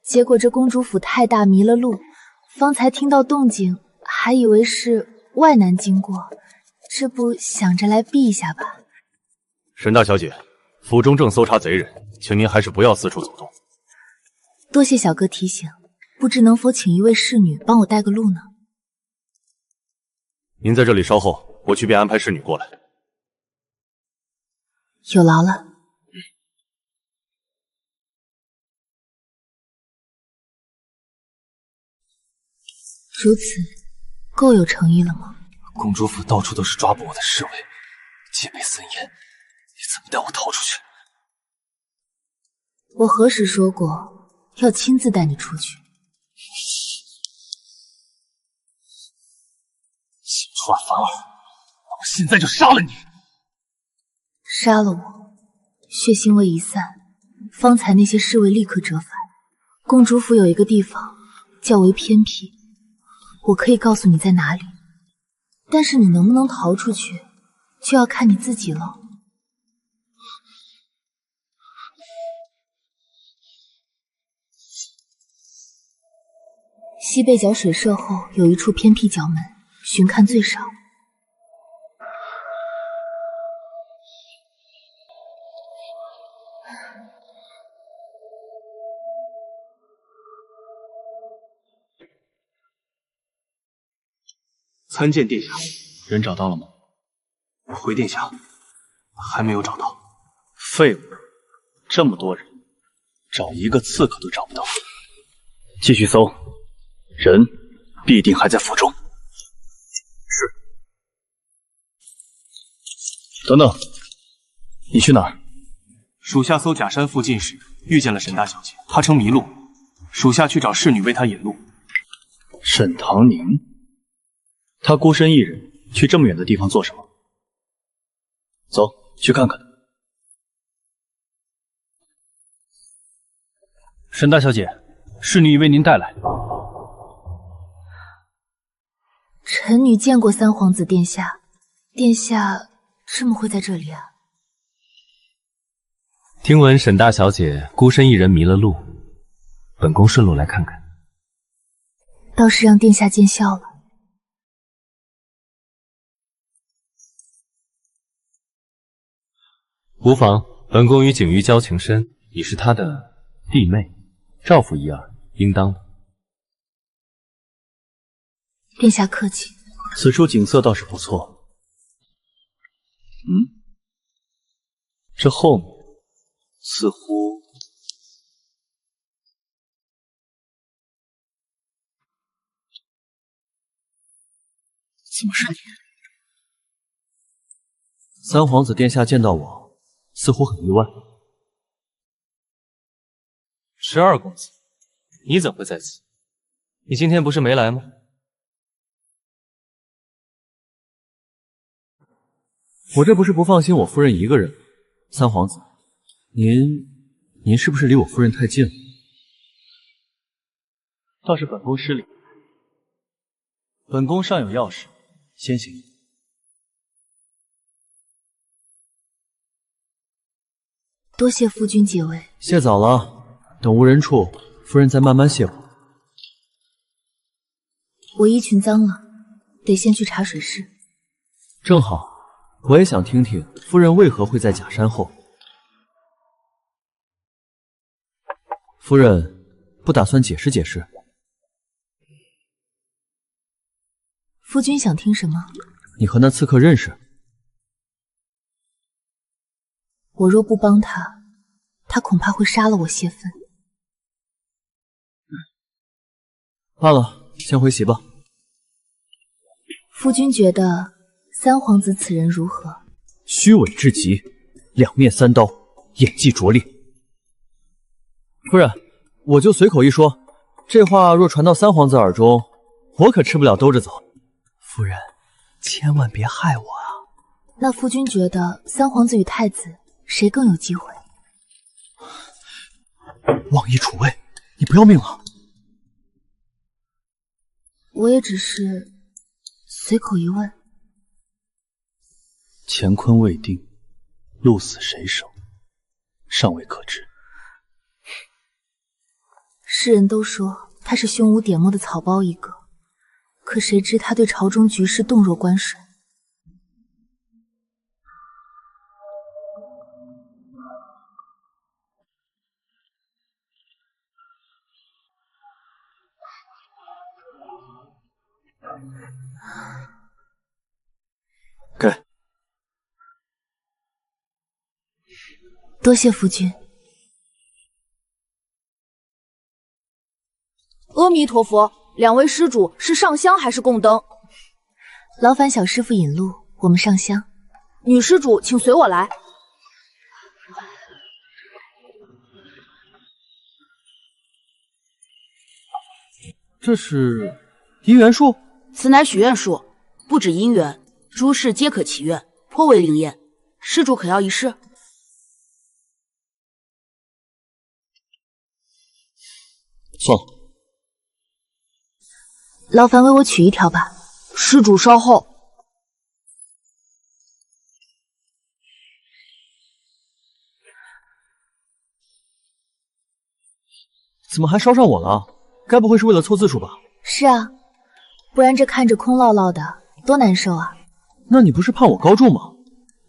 结果这公主府太大迷了路，方才听到动静，还以为是外男经过，这不想着来避一下吧。沈大小姐，府中正搜查贼人，请您还是不要四处走动。多谢小哥提醒，不知能否请一位侍女帮我带个路呢？您在这里稍后，我去便安排侍女过来。有劳了。如此，够有诚意了吗？公主府到处都是抓捕我的侍卫，戒备森严，你怎么带我逃出去？我何时说过要亲自带你出去？心乱反耳，我现在就杀了你！杀了我，血腥味一散，方才那些侍卫立刻折返。公主府有一个地方较为偏僻，我可以告诉你在哪里，但是你能不能逃出去，就要看你自己了。西背角水社后有一处偏僻角门，寻看最少。参见殿下。人找到了吗？回殿下，还没有找到。废物，这么多人，找一个刺客都找不到。继续搜，人必定还在府中。是。等等，你去哪儿？属下搜假山附近时遇见了沈大小姐，她称迷路，属下去找侍女为她引路。沈唐宁，她孤身一人去这么远的地方做什么？走，去看看。沈大小姐，侍女已为您带来。臣女见过三皇子殿下，殿下这么会在这里啊？听闻沈大小姐孤身一人迷了路，本宫顺路来看看。倒是让殿下见笑了。无妨，本宫与景瑜交情深，你是她的弟妹，照拂一二，应当的。殿下客气。此处景色倒是不错。这后面似乎……怎么是你？三皇子殿下见到我，似乎很意外。12公子，你怎会在此？你今天不是没来吗？我这不是不放心我夫人一个人。三皇子，您是不是离我夫人太近了？倒是本宫失礼。本宫尚有要事，先行。多谢夫君解围。谢早了，等无人处，夫人再慢慢谢我。我衣裙脏了，得先去茶水室。正好，我也想听听夫人为何会在假山后。夫人不打算解释解释？夫君想听什么？你和那刺客认识？我若不帮他，他恐怕会杀了我泄愤。罢了，先回席吧。夫君觉得三皇子此人如何？虚伪至极，两面三刀，演技拙劣。夫人，我就随口一说，这话若传到三皇子耳中，我可吃不了兜着走。夫人，千万别害我啊！那夫君觉得三皇子与太子谁更有机会？妄议储位，你不要命了？我也只是随口一问。乾坤未定，鹿死谁手，尚未可知。世人都说他是胸无点墨的草包一个，可谁知他对朝中局势洞若观水。给。多谢夫君。阿弥陀佛，两位施主是上香还是供灯？劳烦小师傅引路，我们上香。女施主，请随我来。这是姻缘树？此乃许愿树，不止姻缘，诸事皆可祈愿，颇为灵验。施主可要一试？算了。劳烦为我取一条吧。施主稍后。怎么还烧上我了？该不会是为了凑字数吧？是啊，不然这看着空落落的，多难受啊！那你不是盼我高中吗？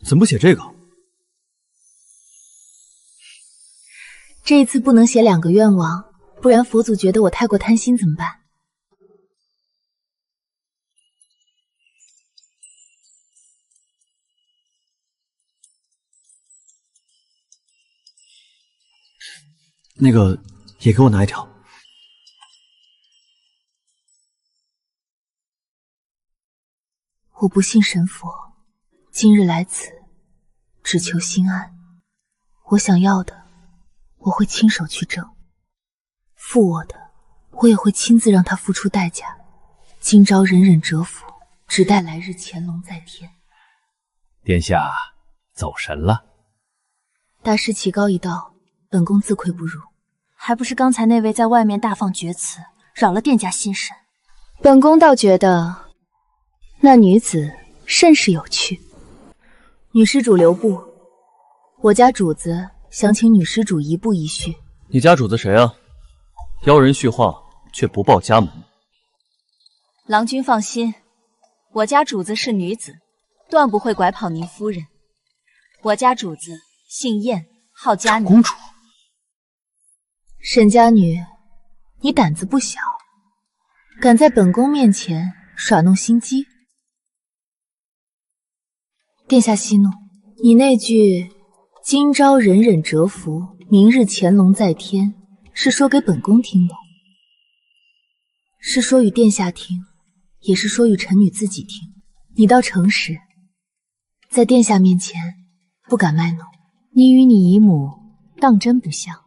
怎么不写这个？这一次不能写2个愿望，不然佛祖觉得我太过贪心怎么办？那个也给我拿一条。我不信神佛，今日来此，只求心安。我想要的，我会亲手去挣；负我的，我也会亲自让他付出代价。今朝忍忍折服，只待来日乾隆在天。殿下走神了。大师棋高一道，本宫自愧不如。还不是刚才那位在外面大放厥词，扰了殿下心神。本宫倒觉得那女子甚是有趣。女施主留步，我家主子想请女施主一步一叙。你家主子谁啊？邀人叙话却不报家门。郎君放心，我家主子是女子，断不会拐跑您夫人。我家主子姓燕，号佳女。公主。沈家女，你胆子不小，敢在本宫面前耍弄心机。殿下息怒，你那句“今朝忍忍折服，明日乾隆在天”是说给本宫听的，是说与殿下听，也是说与臣女自己听。你倒诚实，在殿下面前不敢卖弄，你与你姨母当真不像。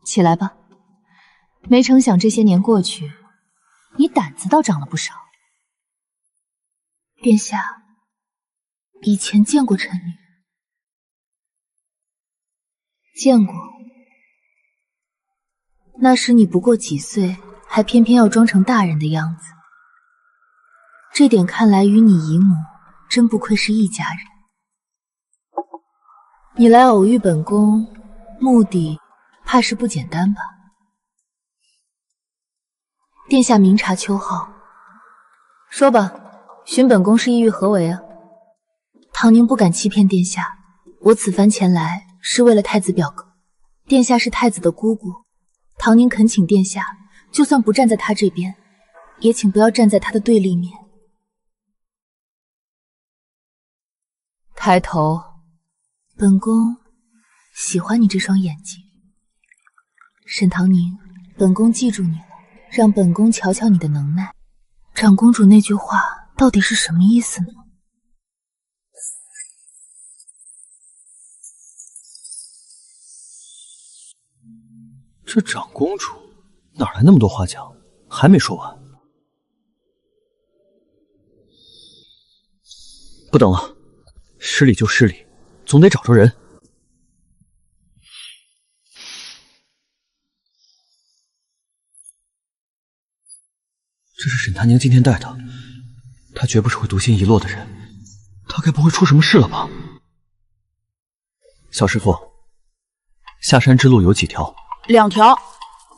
起来吧，没成想这些年过去，你胆子倒长了不少。殿下以前见过臣女？见过。那时你不过几岁，还偏偏要装成大人的样子。这点看来与你姨母真不愧是一家人。你来偶遇本宫，目的怕是不简单吧？殿下明察秋毫，说吧，寻本宫是意欲何为啊？唐宁不敢欺骗殿下，我此番前来是为了太子表哥。殿下是太子的姑姑，唐宁恳请殿下，就算不站在他这边，也请不要站在他的对立面。抬头，本宫喜欢你这双眼睛。沈唐宁，本宫记住你了，让本宫瞧瞧你的能耐。长公主那句话到底是什么意思呢？这长公主哪来那么多话讲？还没说完。不等了，失礼就失礼，总得找着人。这是沈檀宁今天带的，她绝不是会独行遗落的人，她该不会出什么事了吧？小师傅，下山之路有几条？2条，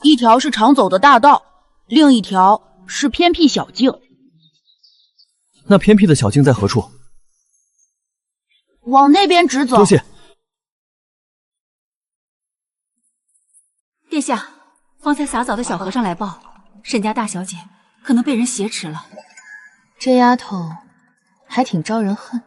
一条是常走的大道，另一条是偏僻小径。那偏僻的小径在何处？往那边直走。多谢。殿下，方才洒澡的小和尚来报，沈家大小姐可能被人挟持了。这丫头还挺招人恨。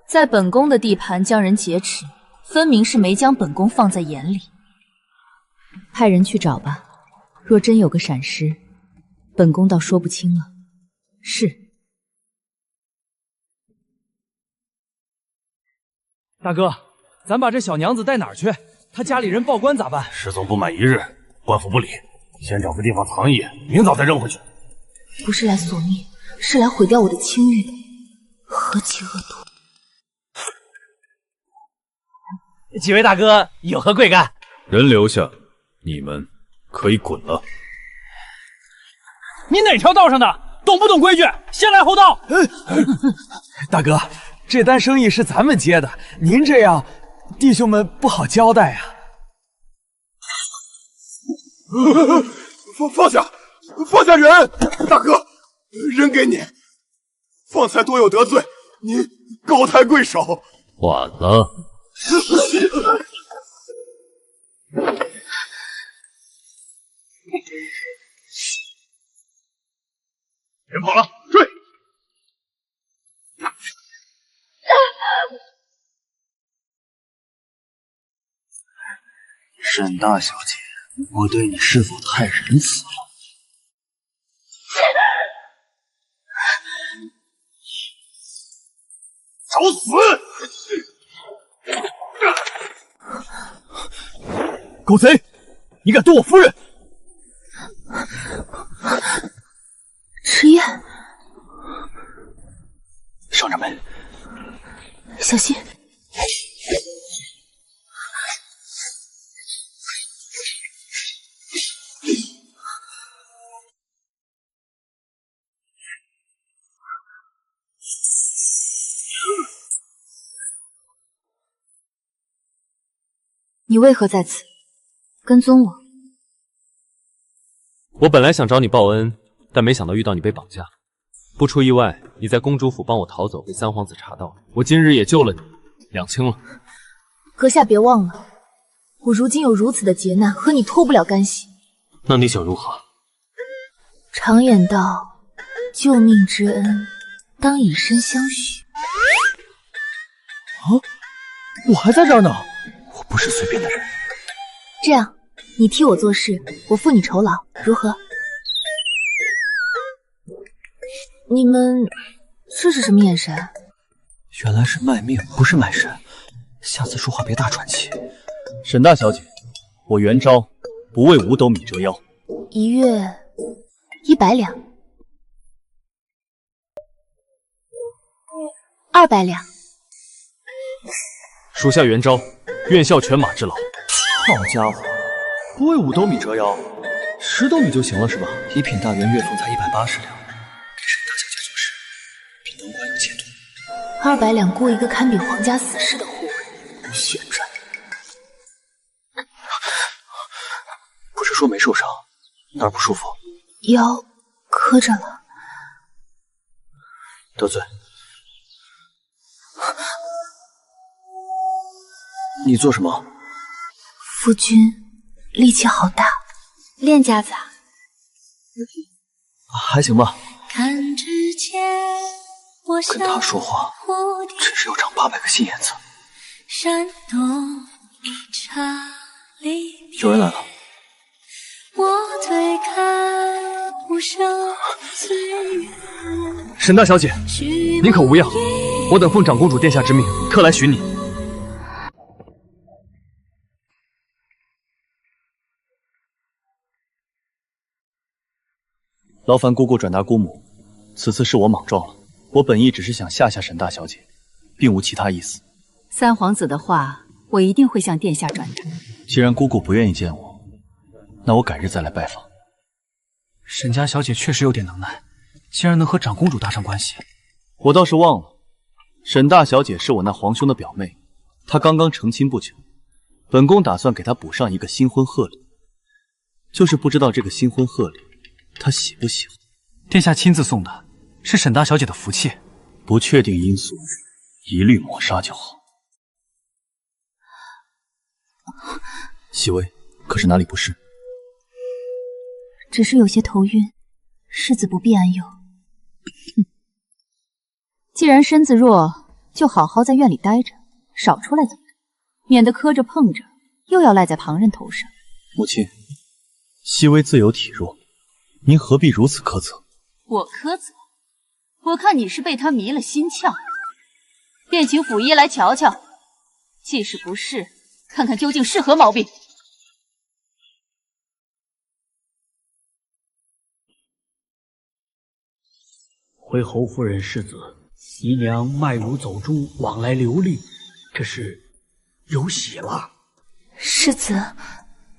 在本宫的地盘将人劫持，分明是没将本宫放在眼里。派人去找吧，若真有个闪失，本宫倒说不清了。是。大哥，咱把这小娘子带哪儿去？她家里人报官咋办？失踪不满1日，官府不理，先找个地方藏一夜，明早再扔回去。不是来索命，是来毁掉我的清誉的，何其恶毒！几位大哥有何贵干？人留下，你们可以滚了。你哪条道上的？懂不懂规矩？先来后到。大哥，这单生意是咱们接的，您这样，弟兄们不好交代呀。放下人！大哥，人给你。方才多有得罪，您高抬贵手。晚了。别跑了，追！沈大小姐，我对你是否太仁慈了？找死！狗贼，你敢动我夫人！迟燕，上着门，小心！你为何在此？跟踪我？我本来想找你报恩，但没想到遇到你被绑架。不出意外，你在公主府帮我逃走，被三皇子查到了。我今日也救了你，两清了。阁下别忘了，我如今有如此的劫难，和你脱不了干系。那你想如何？常言道，救命之恩，当以身相许。啊，我还在这儿呢。我不是随便的人。这样，你替我做事，我付你酬劳，如何？你们这是什么眼神？原来是卖命，不是卖身。下次说话别大喘气。沈大小姐，我袁昭不为5斗米折腰。1月100两，200两。属下袁昭，愿效犬马之劳。好家伙，不为5斗米折腰，10斗米就行了是吧？一品大员月俸才180两，给沈大小姐做事，比能官有前途。 200两雇一个堪比皇家死士的护卫，血赚。不是说没受伤，哪儿不舒服？腰磕着了。得罪。你做什么？夫君力气好大，练家子啊？还行吧。看之前我跟他说话，真是要长800个心眼子。闪动一刹离别，有人来了。我推开无声岁月。沈大小姐，您可无恙？我等奉长公主殿下之命，特来寻你。劳烦姑姑转达姑母，此次是我莽撞了。我本意只是想吓吓沈大小姐，并无其他意思。三皇子的话，我一定会向殿下转达。既然姑姑不愿意见我，那我改日再来拜访。沈家小姐确实有点能耐，竟然能和长公主搭上关系。我倒是忘了，沈大小姐是我那皇兄的表妹，她刚刚成亲不久，本宫打算给她补上一个新婚贺礼，就是不知道这个新婚贺礼她喜不喜欢。殿下亲自送的，是沈大小姐的福气。不确定因素一律抹杀就好。熹微，可是哪里不是？只是有些头晕，世子不必担忧。既然身子弱，就好好在院里待着，少出来走动，免得磕着碰着，又要赖在旁人头上。母亲，熹微自有体弱，您何必如此苛责？我苛责？我看你是被他迷了心窍，便请府医来瞧瞧，既是不是，看看究竟是何毛病。回侯夫人世子，姨娘脉如走珠，往来流利，这是有喜了。世子，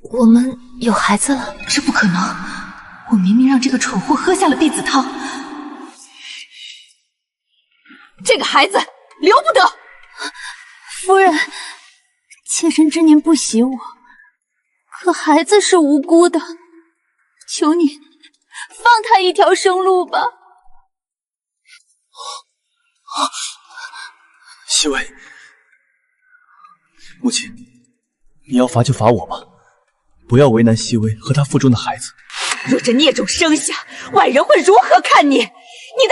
我们有孩子了？这不可能！我明明让这个蠢货喝下了避子汤。这个孩子留不得！夫人，妾身知您不喜我，可孩子是无辜的，求您放他一条生路吧。熹微，母亲，你要罚就罚我吧，不要为难熹微和她腹中的孩子。若这孽种生下，外人会如何看你？你的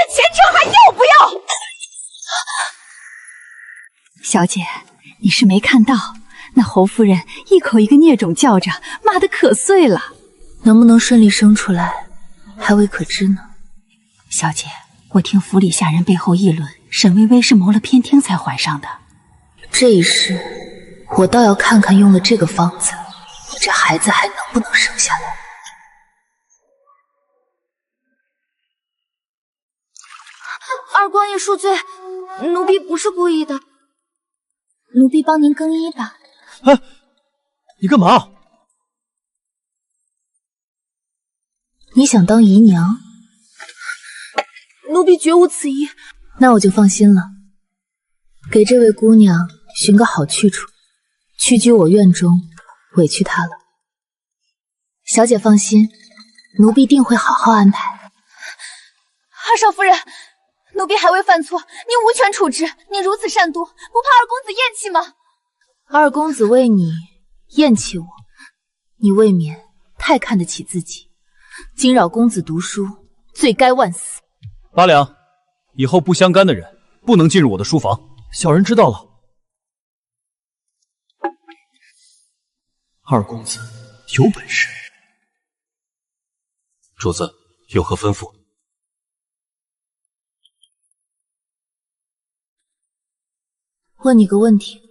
前程还要不要？小姐，你是没看到，那侯夫人一口一个孽种叫着，骂得可碎了。能不能顺利生出来，还未可知呢。小姐，我听府里下人背后议论，沈微微是谋了偏听才怀上的。这一世，我倒要看看用了这个方子，你这孩子还能不能生下来。二光爷恕罪，奴婢不是故意的。奴婢帮您更衣吧。哎，你干嘛？你想当姨娘？奴婢绝无此意。那我就放心了。给这位姑娘寻个好去处，屈居我院中，委屈她了。小姐放心，奴婢定会好好安排。二少夫人，奴婢还未犯错，您无权处置。您如此善妒，不怕二公子厌弃吗？二公子为你厌弃我，你未免太看得起自己，惊扰公子读书，罪该万死。八两，以后不相干的人不能进入我的书房。小人知道了。二公子有本事。主子有何吩咐？问你个问题。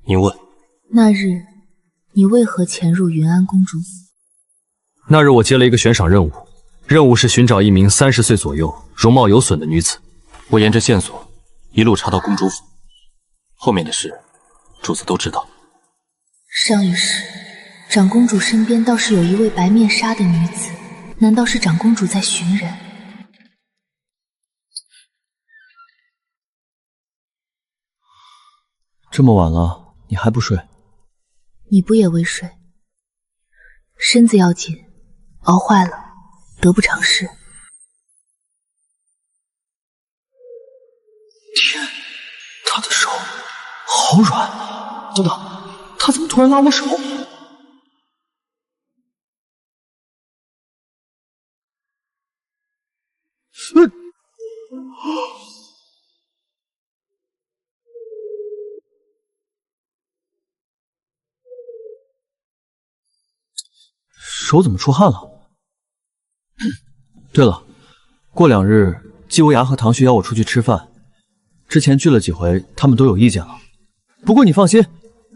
您问。那日你为何潜入云安公主府？那日我接了一个悬赏任务，任务是寻找一名30岁左右、容貌有损的女子。我沿着线索一路查到公主府，后面的事主子都知道。上一世，长公主身边倒是有一位白面纱的女子，难道是长公主在寻人？这么晚了，你还不睡？你不也未睡？身子要紧，熬坏了得不偿失。天，他的手好软！等等，他怎么突然拉我手？手怎么出汗了？对了，过2日季无涯和唐旭邀我出去吃饭，之前聚了几回，他们都有意见了。不过你放心，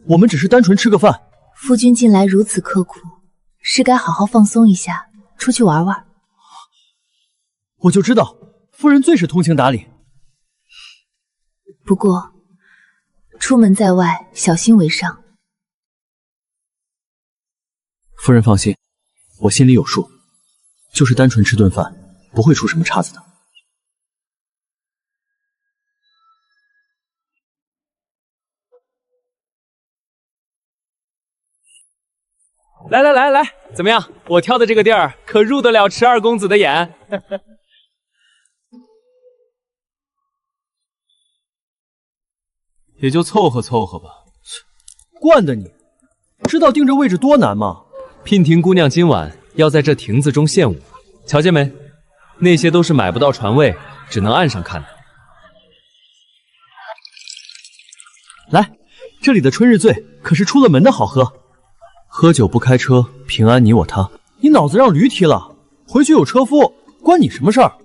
我们只是单纯吃个饭。夫君近来如此刻苦，是该好好放松一下，出去玩玩。我就知道，夫人最是通情达理。不过，出门在外，小心为上。夫人放心，我心里有数，就是单纯吃顿饭，不会出什么岔子的。来来来来，怎么样？我挑的这个地儿可入得了池二公子的眼。也就凑合凑合吧。惯的你，知道定这位置多难吗？娉婷姑娘今晚要在这亭子中献舞，瞧见没？那些都是买不到船位，只能岸上看的。来，这里的春日醉可是出了门的好喝。喝酒不开车，平安你我他。你脑子让驴踢了，回去有车夫，关你什么事儿？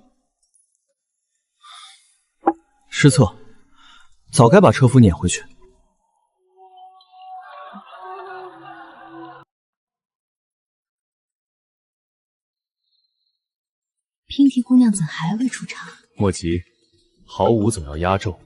失策，早该把车夫撵回去。娉婷姑娘怎还未出场？莫急，好舞总要压轴。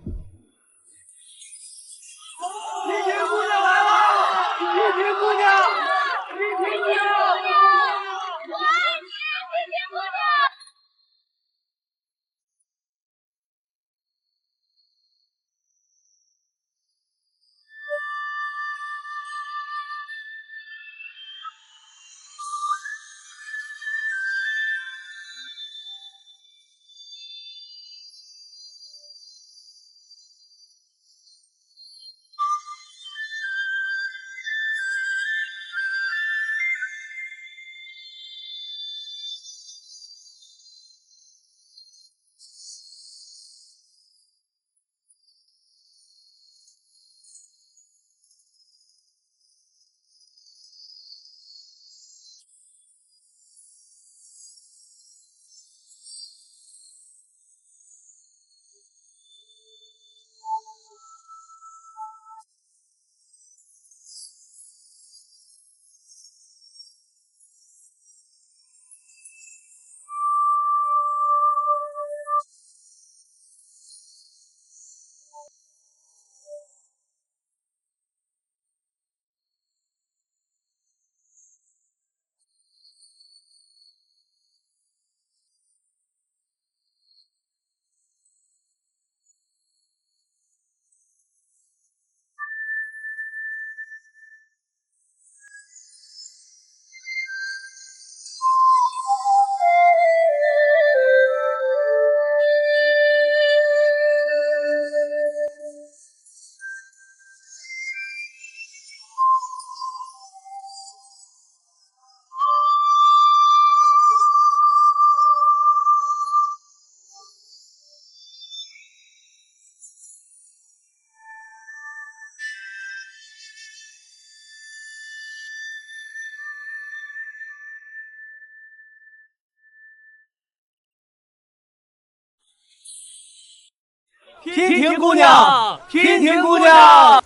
娉婷姑娘，娉婷姑娘，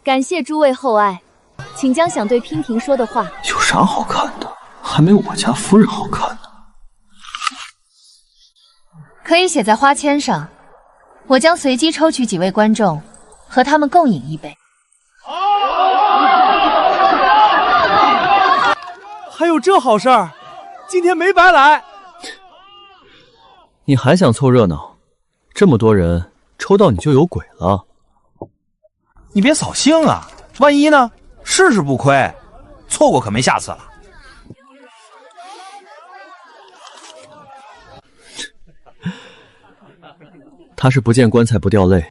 感谢诸位厚爱，请将想对娉婷说的话。有啥好看的？还没我家夫人好看呢。可以写在花签上，我将随机抽取几位观众，和他们共饮一杯。还有这好事儿，今天没白来。你还想凑热闹？这么多人，抽到你就有鬼了。你别扫兴啊，万一呢？试试不亏，错过可没下次了。他是不见棺材不掉泪。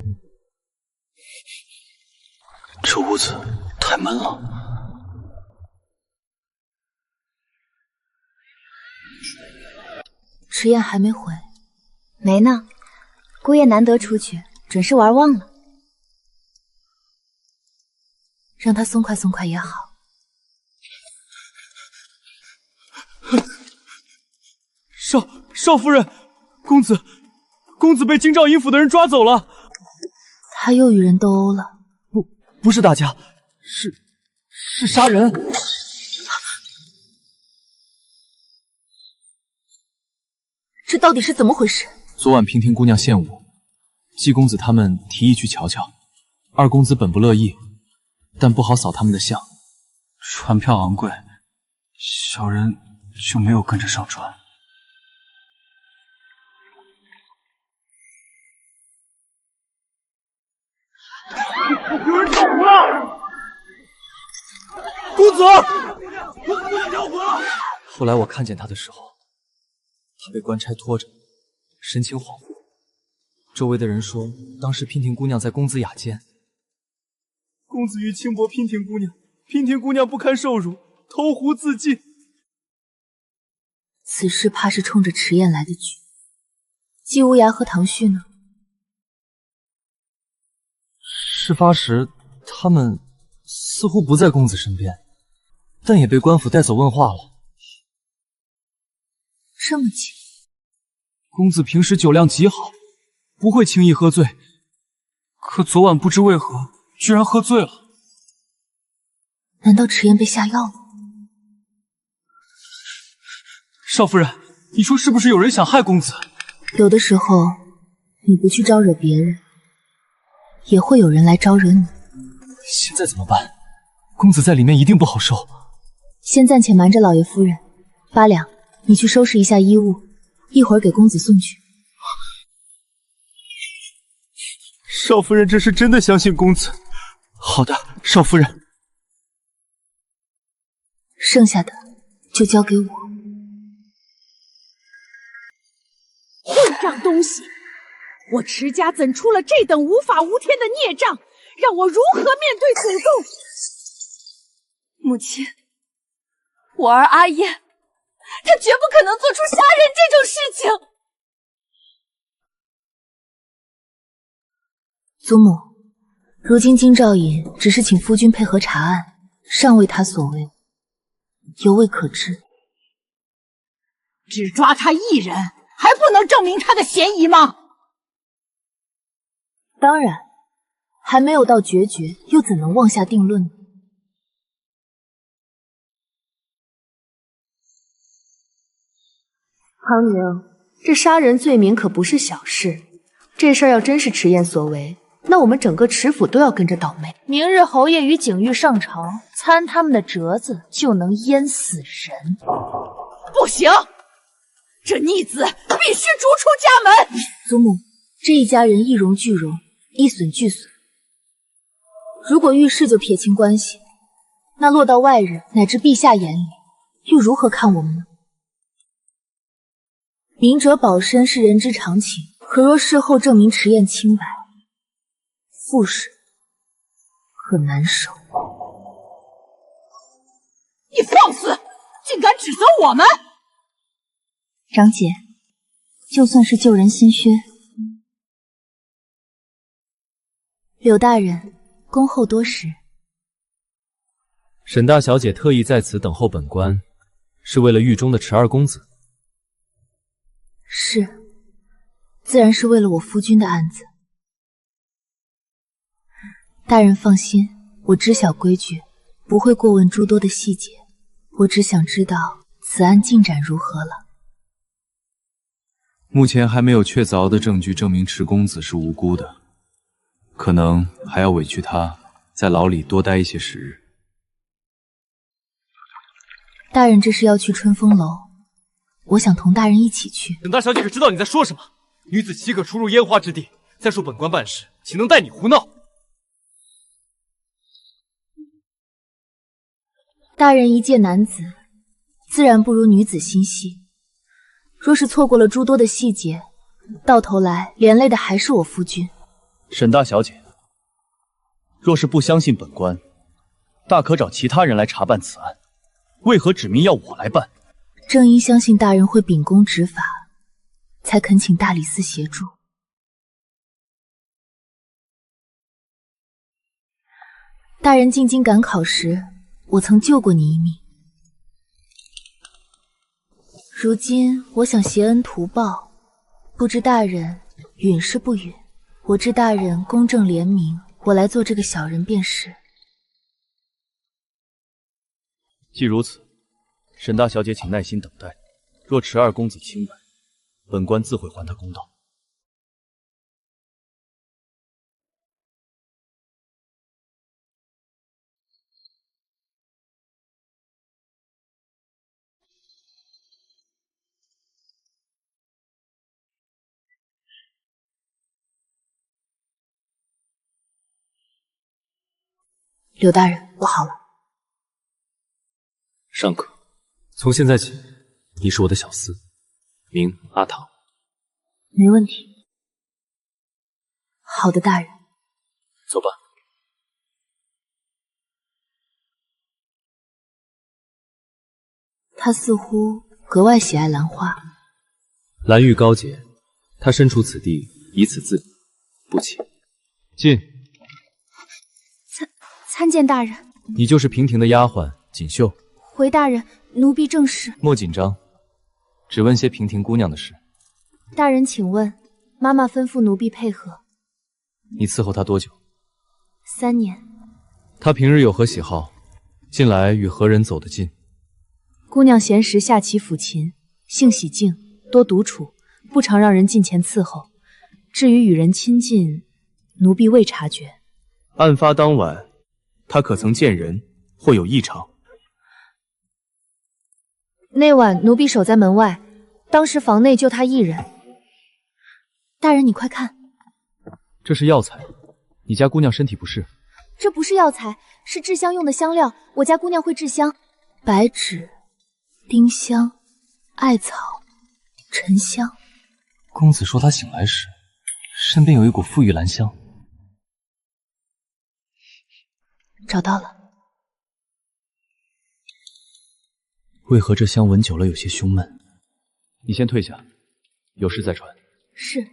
这屋子太闷了。迟燕还没回。没呢，姑爷难得出去，准是玩忘了。让他松快松快也好。少夫人，公子被京兆尹府的人抓走了。他又与人斗殴了？不是打架，是杀人。这到底是怎么回事？昨晚娉婷姑娘献舞，季公子他们提议去瞧瞧，二公子本不乐意，但不好扫他们的兴。船票昂贵，小人就没有跟着上船。有人跳湖了！公子，我姑娘跳湖了！后来我看见他的时候，他被官差拖着，神情恍惚。周围的人说，当时娉婷姑娘在公子雅间。公子欲轻薄娉婷姑娘，娉婷姑娘不堪受辱，投湖自尽。此事怕是冲着迟燕来的局。季无涯和唐旭呢？事发时，他们似乎不在公子身边，但也被官府带走问话了。这么近，公子平时酒量极好，不会轻易喝醉，可昨晚不知为何，居然喝醉了。难道迟燕被下药了？少夫人，你说是不是有人想害公子？有的时候，你不去招惹别人，也会有人来招惹你。现在怎么办？公子在里面一定不好受。先暂且瞒着老爷夫人。八两，你去收拾一下衣物，一会儿给公子送去。少夫人这是真的相信公子。好的，少夫人。剩下的就交给我。混账东西！我迟家怎出了这等无法无天的孽障？让我如何面对祖宗？母亲，我儿阿燕，她绝不可能做出杀人这种事情。祖母，如今京兆尹只是请夫君配合查案，尚未他所为，犹未可知。只抓他一人，还不能证明他的嫌疑吗？当然，还没有到决绝，又怎能妄下定论呢？唐宁，这杀人罪名可不是小事，这事儿要真是迟燕所为，那我们整个迟府都要跟着倒霉。明日侯爷与景玉上朝，参他们的折子，就能淹死人。不行，这逆子必须逐出家门。祖母，这一家人一荣俱荣，一损俱损。如果遇事就撇清关系，那落到外人乃至陛下眼里，又如何看我们呢？明哲保身是人之常情，可若事后证明迟燕清白，复审很难守。你放肆，竟敢指责我们！长姐，就算是救人心靴。柳大人，恭候多时。沈大小姐特意在此等候本官，是为了狱中的迟二公子。是，自然是为了我夫君的案子。大人放心，我知晓规矩，不会过问诸多的细节。我只想知道此案进展如何了。目前还没有确凿的证据证明迟公子是无辜的，可能还要委屈他在牢里多待一些时日。大人这是要去春风楼，我想同大人一起去。沈大小姐可知道你在说什么？女子岂可出入烟花之地？再说本官办事，岂能带你胡闹？大人一介男子，自然不如女子心细。若是错过了诸多的细节，到头来连累的还是我夫君。沈大小姐，若是不相信本官，大可找其他人来查办此案，为何指明要我来办？正因相信大人会秉公执法，才恳请大理寺协助。大人进京赶考时，我曾救过你一命。如今我想携恩图报，不知大人允是不允？我知大人公正廉明，我来做这个小人便是。既如此，沈大小姐请耐心等待。若迟二公子清白，本官自会还他公道。柳大人，我好了。尚可。从现在起，你是我的小厮，名阿唐。没问题。好的，大人。走吧。他似乎格外喜爱兰花。兰玉高洁，他身处此地，以此自比，不起。进。参见大人。你就是平婷的丫鬟锦绣。回大人，奴婢正是。莫紧张，只问些平婷姑娘的事。大人请问，妈妈吩咐奴婢配合。你伺候她多久？3年。她平日有何喜好？近来与何人走得近？姑娘闲时下棋抚琴，性喜静，多独处，不常让人近前伺候。至于与人亲近，奴婢未察觉。案发当晚，她可曾见人或有异常？那晚奴婢守在门外，当时房内就她一人。大人，你快看，这是药材，你家姑娘身体不适。这不是药材，是制香用的香料。我家姑娘会制香，白芷、丁香、艾草、沉香。公子说他醒来时，身边有一股馥郁兰香。找到了。为何这香闻久了有些胸闷？你先退下，有事再传。是。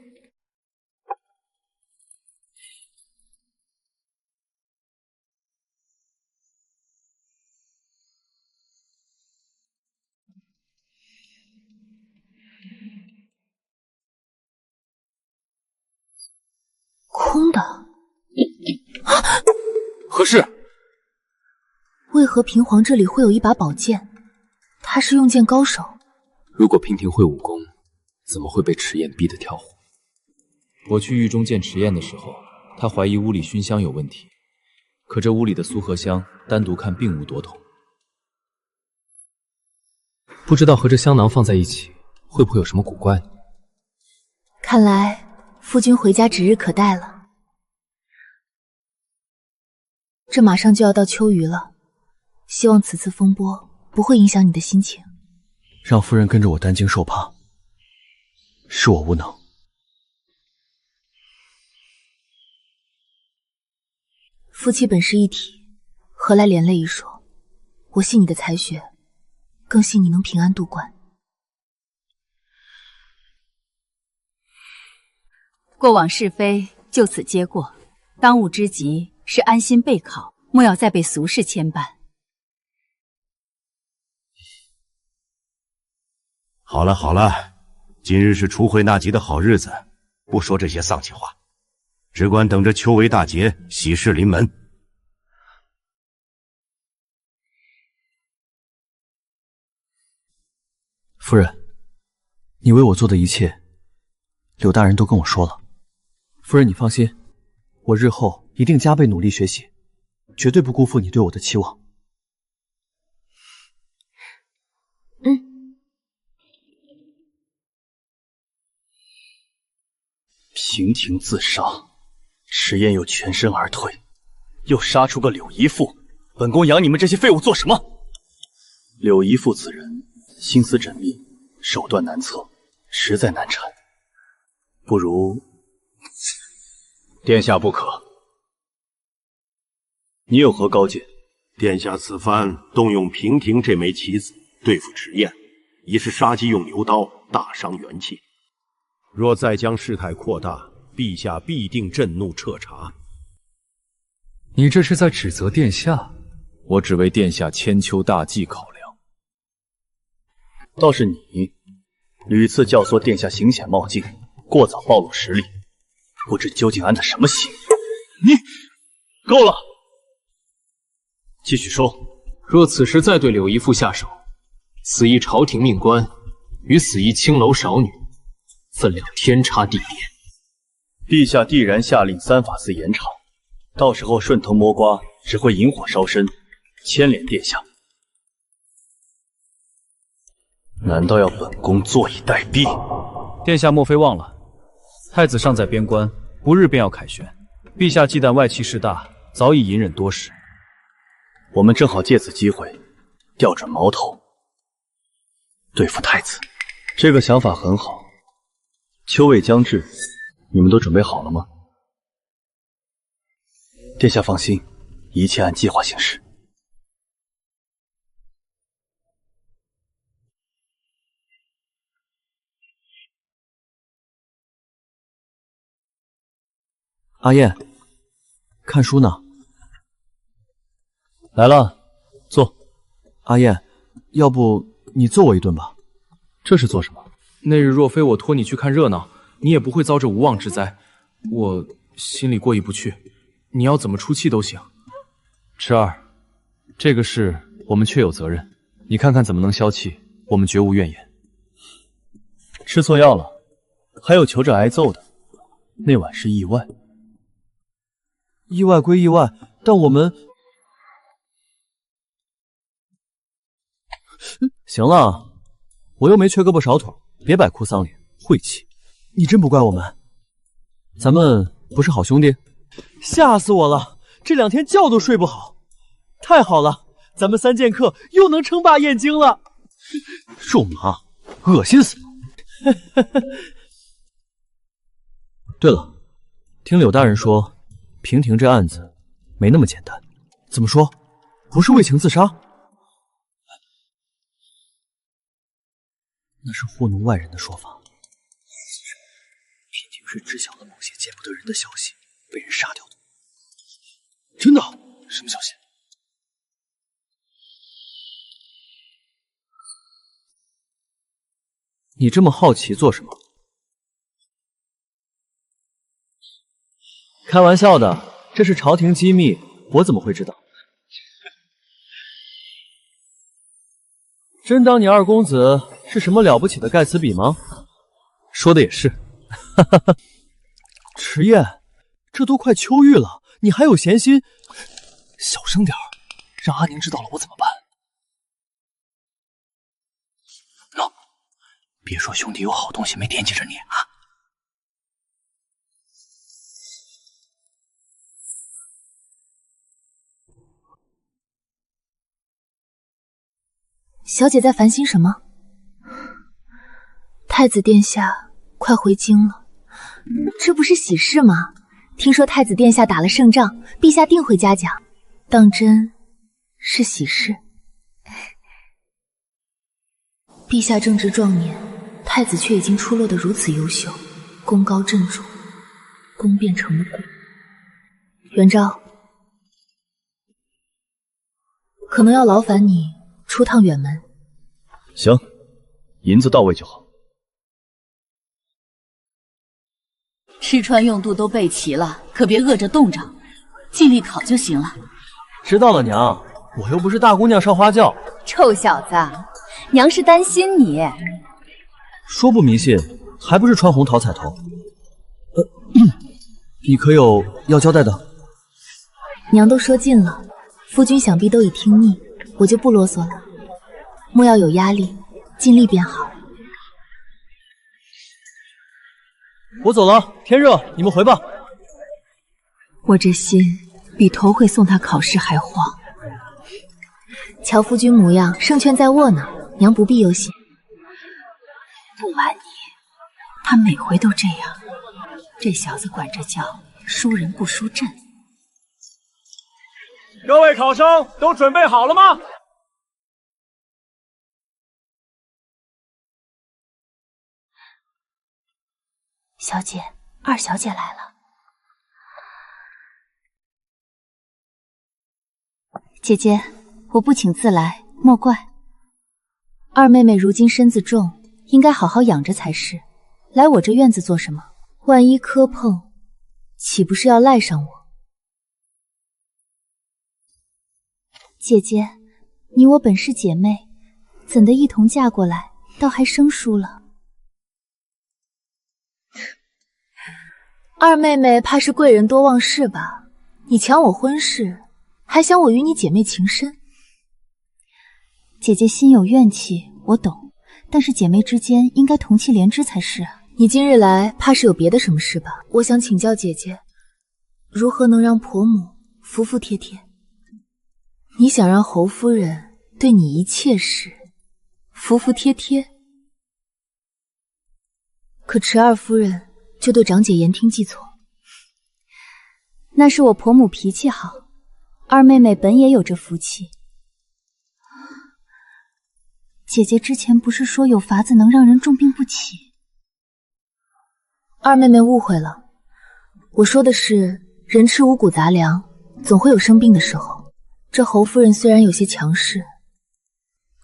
空的。何事？为何平皇这里会有一把宝剑？他是用剑高手。如果娉婷会武功，怎么会被迟燕逼得跳湖？我去狱中见迟燕的时候，他怀疑屋里熏香有问题，可这屋里的苏合香单独看并无多同。不知道和这香囊放在一起，会不会有什么古怪呢？看来夫君回家指日可待了。这马上就要到秋余了，希望此次风波不会影响你的心情。让夫人跟着我担惊受怕，是我无能。夫妻本是一体，何来连累一说？我信你的才学，更信你能平安渡关。过往是非就此接过，当务之急是安心备考，莫要再被俗事牵绊。好了好了，今日是初会纳吉的好日子，不说这些丧气话，只管等着秋闱大节，喜事临门。夫人，你为我做的一切，柳大人都跟我说了。夫人，你放心，我日后一定加倍努力学习，绝对不辜负你对我的期望。娉婷自杀，迟燕又全身而退，又杀出个柳姨父，本宫养你们这些废物做什么？柳姨父此人心思缜密，手段难测，实在难缠。不如殿下不可。你有何高见？殿下此番动用娉婷这枚棋子对付迟燕，已是杀鸡用牛刀，大伤元气。若再将事态扩大，陛下必定震怒彻查。你这是在指责殿下？我只为殿下千秋大计考量。倒是你，屡次教唆殿下行险冒进，过早暴露实力，不知究竟安的什么心？你够了！继续说。若此时再对柳姨父下手，此一朝廷命官与此一青楼少女，分量天差地别。陛下必然下令3法司严查，到时候顺藤摸瓜，只会引火烧身，牵连殿下。难道要本宫坐以待毙？殿下莫非忘了，太子尚在边关，不日便要凯旋。陛下忌惮外戚势大，早已隐忍多时。我们正好借此机会，调转矛头，对付太子。这个想法很好。秋闱将至，你们都准备好了吗？殿下放心，一切按计划行事。阿燕，看书呢。来了，坐。阿燕，要不你揍我一顿吧？这是做什么？那日若非我托你去看热闹，你也不会遭这无妄之灾。我心里过意不去，你要怎么出气都行。池儿，这个事我们确有责任，你看看怎么能消气，我们绝无怨言。吃错药了，还有求着挨揍的。那晚是意外，意外归意外，但我们……行了，我又没缺胳膊少腿，别摆哭丧脸，晦气。你真不怪我们？咱们不是好兄弟？吓死我了！这2天觉都睡不好。太好了，咱们3剑客又能称霸燕京了。肉麻，恶心死了！对了，听柳大人说，平婷这案子没那么简单。怎么说？不是为情自杀？那是糊弄外人的说法。平婷是知晓了某些见不得人的消息，被人杀掉的。真的？什么消息？你这么好奇做什么？开玩笑的，这是朝廷机密，我怎么会知道？真当你二公子是什么了不起的盖茨比吗？说的也是。哈哈哈。迟燕，这都快秋玉了，你还有闲心？小声点儿，让阿宁知道了我怎么办？喏，别说兄弟有好东西没惦记着你啊！小姐在烦心什么？太子殿下快回京了，这不是喜事吗？听说太子殿下打了胜仗，陛下定会嘉奖，当真是喜事。陛下正值壮年，太子却已经出落得如此优秀，功高震主，功变成了故。元昭，可能要劳烦你出趟远门。行，银子到位就好。吃穿用度都备齐了，可别饿着冻着，尽力考就行了。知道了，娘，我又不是大姑娘上花轿。臭小子，娘是担心你。说不迷信，还不是穿红桃彩头。你可有要交代的？娘都说尽了，夫君想必都已听腻，我就不啰嗦了。莫要有压力，尽力便好。我走了，天热，你们回吧。我这心比头回送他考试还慌。乔夫君模样，胜券在握呢，娘不必忧心。不瞒你，他每回都这样。这小子管着叫输人不输阵。各位考生都准备好了吗？小姐，二小姐来了。姐姐，我不请自来，莫怪。二妹妹如今身子重，应该好好养着才是。来我这院子做什么？万一磕碰，岂不是要赖上我？姐姐，你我本是姐妹，怎的一同嫁过来，倒还生疏了？二妹妹怕是贵人多忘事吧？你抢我婚事，还想我与你姐妹情深？姐姐心有怨气，我懂，但是姐妹之间应该同气连枝才是啊。你今日来，怕是有别的什么事吧？我想请教姐姐，如何能让婆母服服帖帖？你想让侯夫人对你一切事服服帖帖，可池二夫人就对长姐言听计从。那是我婆母脾气好，二妹妹本也有这福气。姐姐之前不是说有法子能让人重病不起？二妹妹误会了，我说的是，人吃五谷杂粮，总会有生病的时候。这侯夫人虽然有些强势，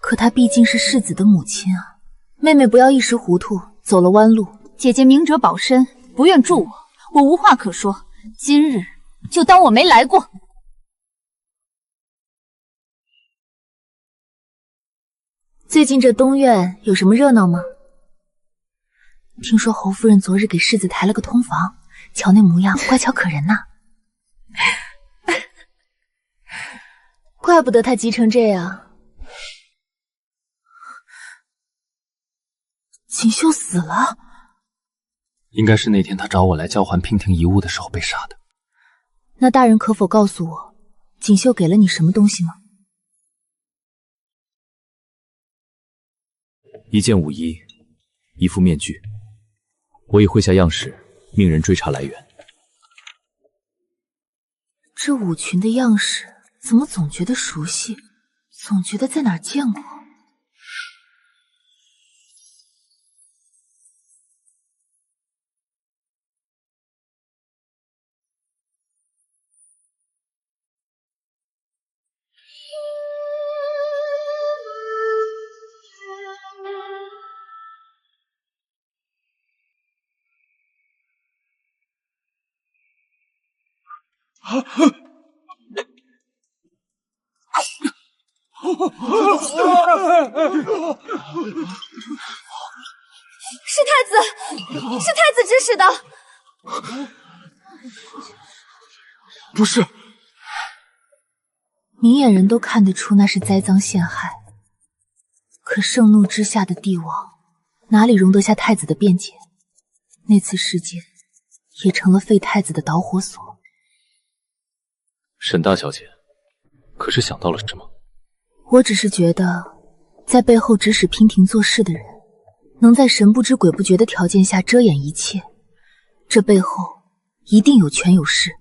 可她毕竟是世子的母亲啊。妹妹不要一时糊涂，走了弯路。姐姐明哲保身，不愿助我，我无话可说。今日就当我没来过。最近这东院有什么热闹吗？听说侯夫人昨日给世子抬了个通房，瞧那模样，乖巧可人呐。怪不得她急成这样。锦绣死了，应该是那天他找我来交还娉婷遗物的时候被杀的。那大人可否告诉我，锦绣给了你什么东西吗？一件舞衣，一副面具。我已绘下样式，命人追查来源。这舞裙的样式怎么总觉得熟悉，总觉得在哪儿见过。是太子指使的。不是，明眼人都看得出那是栽赃陷害，可盛怒之下的帝王哪里容得下太子的辩解？那次事件也成了废太子的导火索。沈大小姐，可是想到了什么？我只是觉得，在背后指使娉婷做事的人，能在神不知鬼不觉的条件下遮掩一切，这背后一定有权有势。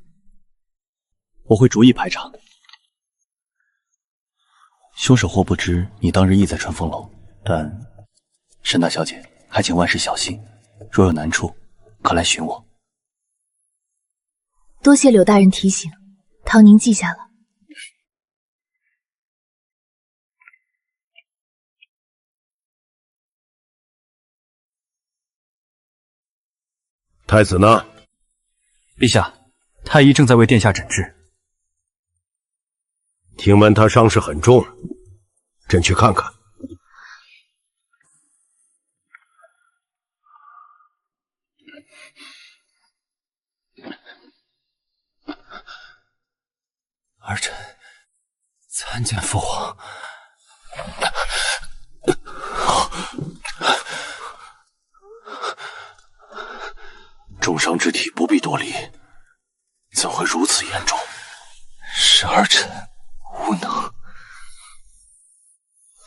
我会逐一排查。凶手或不知你当日亦在春风楼，但沈大小姐还请万事小心，若有难处，可来寻我。多谢柳大人提醒，唐宁记下了。太子呢？陛下，太医正在为殿下诊治。听闻他伤势很重，朕去看看。儿臣参见父皇。重伤之体不必多礼，怎会如此严重？是儿臣无能。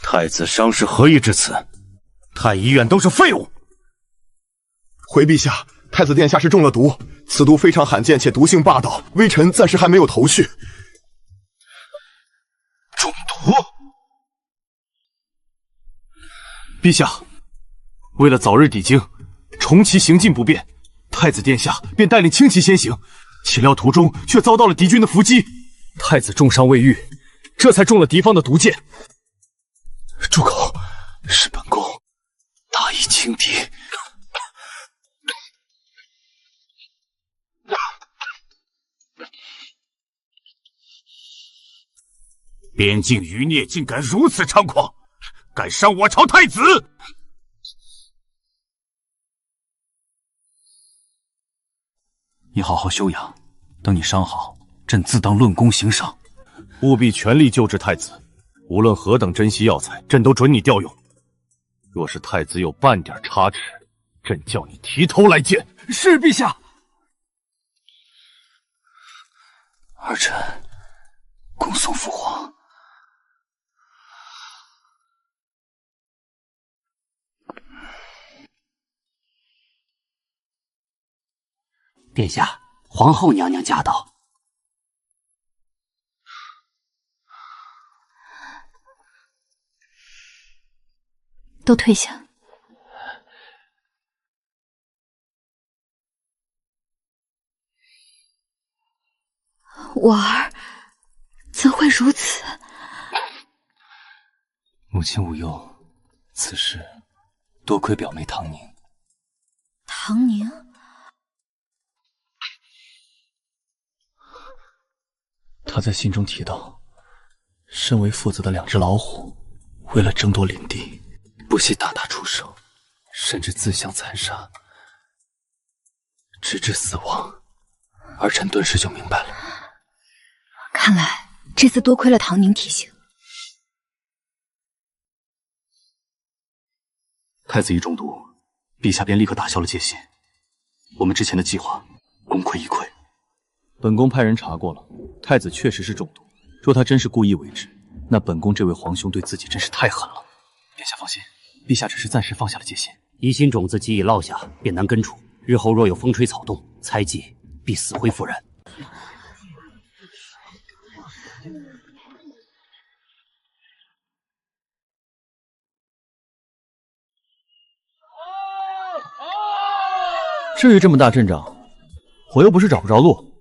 太子伤势何以至此？太医院都是废物。回陛下，太子殿下是中了毒，此毒非常罕见且毒性霸道，微臣暂时还没有头绪。中毒？陛下，为了早日抵京，重骑行进不便，太子殿下便带领轻骑先行，岂料途中却遭到了敌军的伏击，太子重伤未愈，这才中了敌方的毒箭。住口！是本宫大意轻敌。边境余孽竟敢如此猖狂，敢伤我朝太子！你好好休养，等你伤好，朕自当论功行赏。务必全力救治太子，无论何等珍稀药材，朕都准你调用。若是太子有半点差池，朕叫你提头来见。是陛下。儿臣恭送父皇。殿下，皇后娘娘驾到。都退下。我儿怎会如此？母亲无忧，此事多亏表妹唐宁。唐宁，她在信中提到，身为父子的2只老虎，为了争夺领地，不惜大打出手，甚至自相残杀，直至死亡。儿臣顿时就明白了。看来这次多亏了唐宁提醒。太子一中毒，陛下便立刻打消了戒心。我们之前的计划功亏一篑。本宫派人查过了，太子确实是中毒。若他真是故意为之，那本宫这位皇兄对自己真是太狠了。殿下放心，陛下只是暂时放下了戒心。疑心种子既已落下，便难根除。日后若有风吹草动，猜忌必死灰复燃。至于这么大阵仗，我又不是找不着路。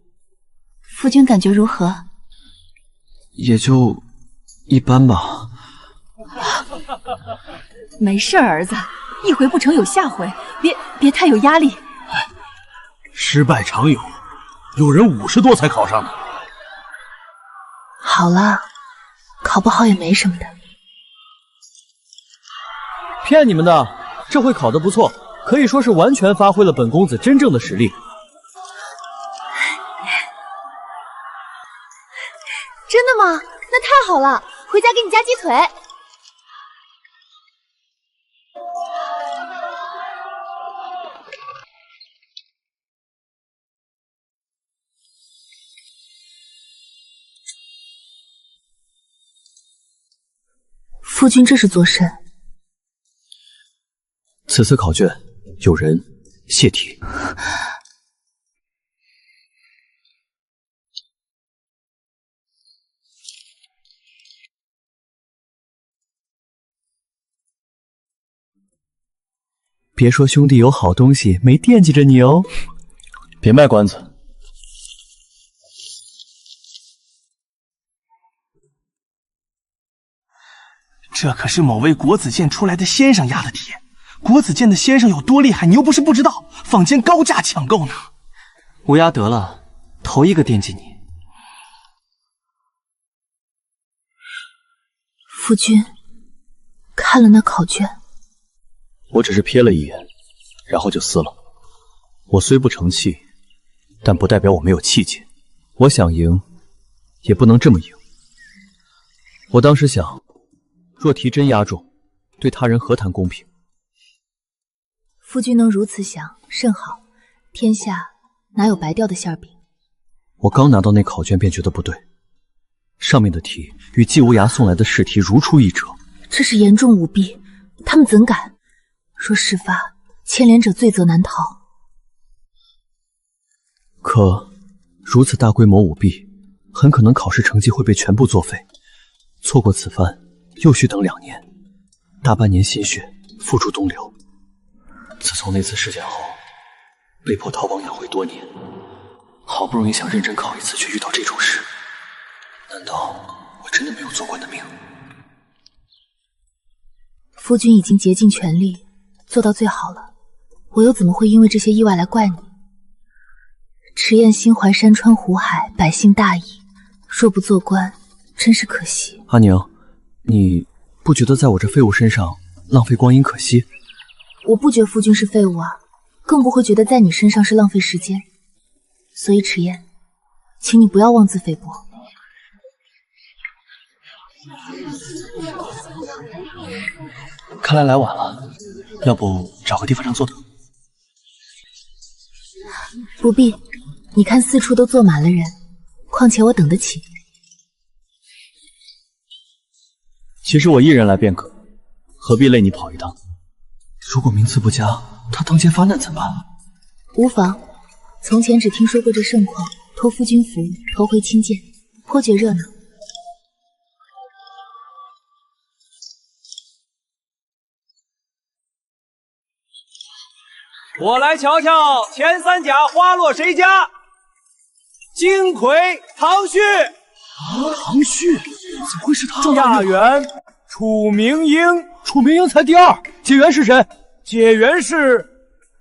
夫君感觉如何？也就一般吧。没事，儿子，一回不成有下回，别太有压力。失败常有，有人50多才考上的。好了，考不好也没什么的。骗你们的，这回考得不错，可以说是完全发挥了本公子真正的实力。真的吗？那太好了，回家给你加鸡腿。夫君这是作甚？此次考卷有人泄题。别说兄弟有好东西没惦记着你哦。别卖关子。这可是某位国子监出来的先生押的题，国子监的先生有多厉害，你又不是不知道，坊间高价抢购呢。乌鸦得了，头一个惦记你。夫君看了那考卷，我只是瞥了一眼，然后就撕了。我虽不成器，但不代表我没有气节。我想赢，也不能这么赢。我当时想，若题真压中，对他人何谈公平？夫君能如此想，甚好。天下哪有白掉的馅饼？我刚拿到那考卷便觉得不对，上面的题与季无涯送来的试题如出一辙。这是严重舞弊，他们怎敢？若事发，牵连者罪责难逃。可如此大规模舞弊，很可能考试成绩会被全部作废。错过此番，又需等2年，大半年心血付诸东流。自从那次事件后，被迫逃亡养晦多年，好不容易想认真考一次，却遇到这种事。难道我真的没有做官的命？夫君已经竭尽全力，做到最好了，我又怎么会因为这些意外来怪你？迟燕心怀山川湖海，百姓大义，若不做官，真是可惜。阿宁，你不觉得在我这废物身上浪费光阴可惜？我不觉夫君是废物啊，更不会觉得在你身上是浪费时间。所以迟燕，请你不要妄自菲薄。看来来晚了，要不找个地方上坐等？不必，你看四处都坐满了人，况且我等得起。其实我一人来便可，何必累你跑一趟？如果名次不佳，他当街发难怎么办？无妨，从前只听说过这盛况，托夫君福，头回亲见，颇觉热闹。我来瞧瞧前3甲花落谁家。金魁唐旭。唐旭？怎么会是他？亚元楚明英。楚明英才第二，解元是谁？解元是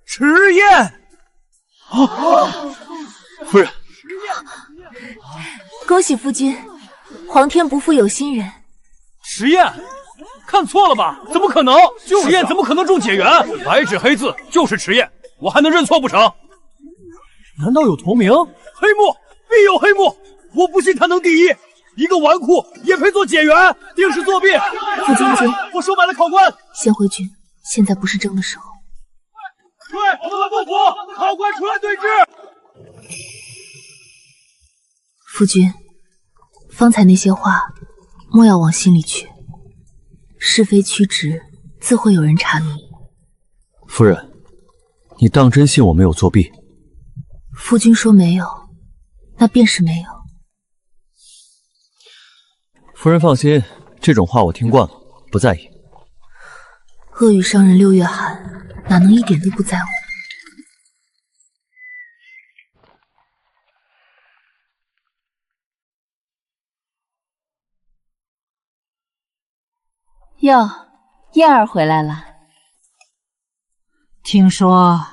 迟燕。夫人，恭喜夫君，皇天不负有心人。迟燕，看错了吧？怎么可能？迟燕怎么可能中解元？白纸黑字就是迟燕，我还能认错不成？难道有同名？黑幕，必有黑幕！我不信他能第一，一个纨绔也配做解元，定是作弊！夫君，我收买了考官。先回军，现在不是争的时候。对，我们不服，考官出来对质。夫君，方才那些话，莫要往心里去。是非曲直，自会有人查明。夫人，你当真信我没有作弊？夫君说没有，那便是没有。夫人放心，这种话我听惯了，不在意。恶语伤人6月寒，哪能一点都不在乎？哟，燕儿回来了。听说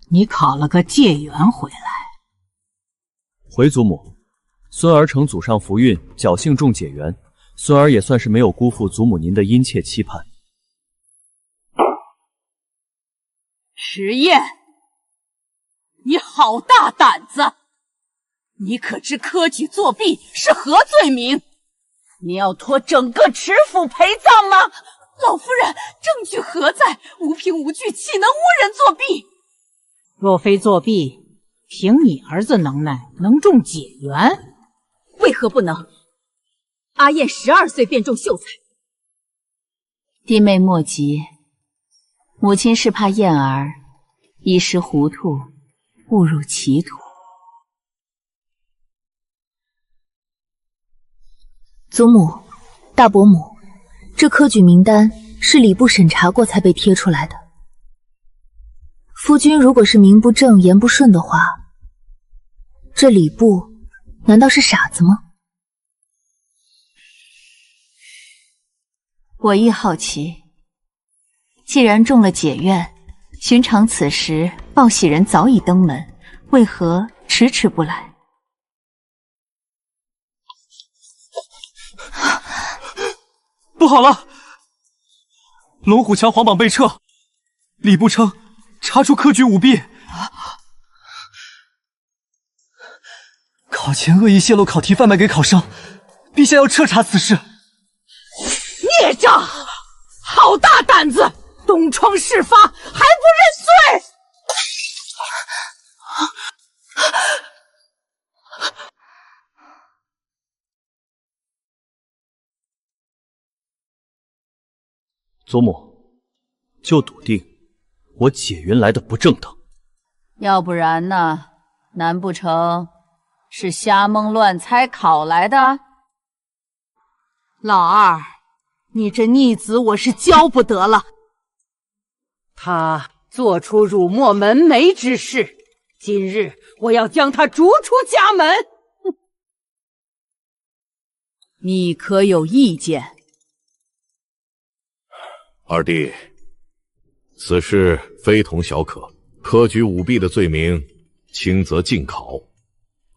你考了个解元回来。回祖母，孙儿承祖上福运，侥幸中解元，孙儿也算是没有辜负祖母您的殷切期盼。迟燕，你好大胆子！你可知科举作弊是何罪名？你要拖整个池府陪葬吗？老夫人，证据何在？无凭无据，岂能诬人作弊？若非作弊，凭你儿子能耐，能中解元？为何不能？阿燕12岁便中秀才。弟妹莫急，母亲是怕燕儿一时糊涂，误入歧途。祖母、大伯母，这科举名单是礼部审查过才被贴出来的。夫君如果是名不正言不顺的话，这礼部难道是傻子吗？我亦好奇，既然中了解元，寻常此时报喜人早已登门，为何迟迟不来？不好了！龙虎墙皇榜被撤，礼部称查出科举舞弊，考前恶意泄露考题贩卖给考生，陛下要彻查此事。孽障！好大胆子！东窗事发还不认罪！祖母，就笃定我解元来的不正当。要不然呢？难不成是瞎蒙乱猜考来的？老二，你这逆子我是教不得了。他做出辱没门楣之事，今日我要将他逐出家门。你可有意见？二弟，此事非同小可，科举舞弊的罪名，轻则禁考，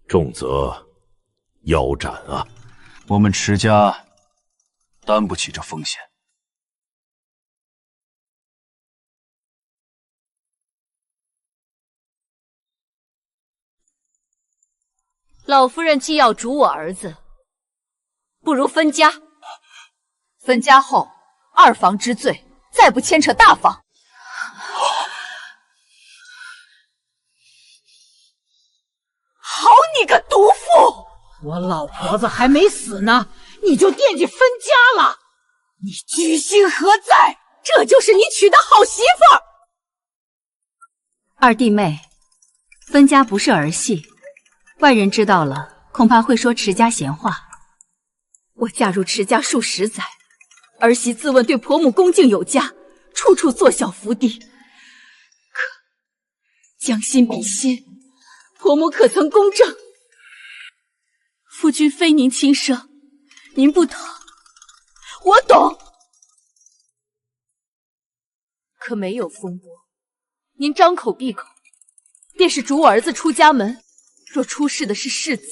重则腰斩啊！我们迟家担不起这风险。老夫人既要逐我儿子，不如分家。分家后，二房之罪再不牵扯大房。好你个毒妇！我老婆子还没死呢，你就惦记分家了，你居心何在？这就是你娶的好媳妇儿。二弟妹，分家不是儿戏，外人知道了，恐怕会说迟家闲话。我嫁入迟家数10载，儿媳自问对婆母恭敬有加，处处做小伏低。可将心比心，婆母可曾公正？夫君非您亲生，您不疼，我懂。可没有风波，您张口闭口便是主我儿子出家门。若出世的是世子，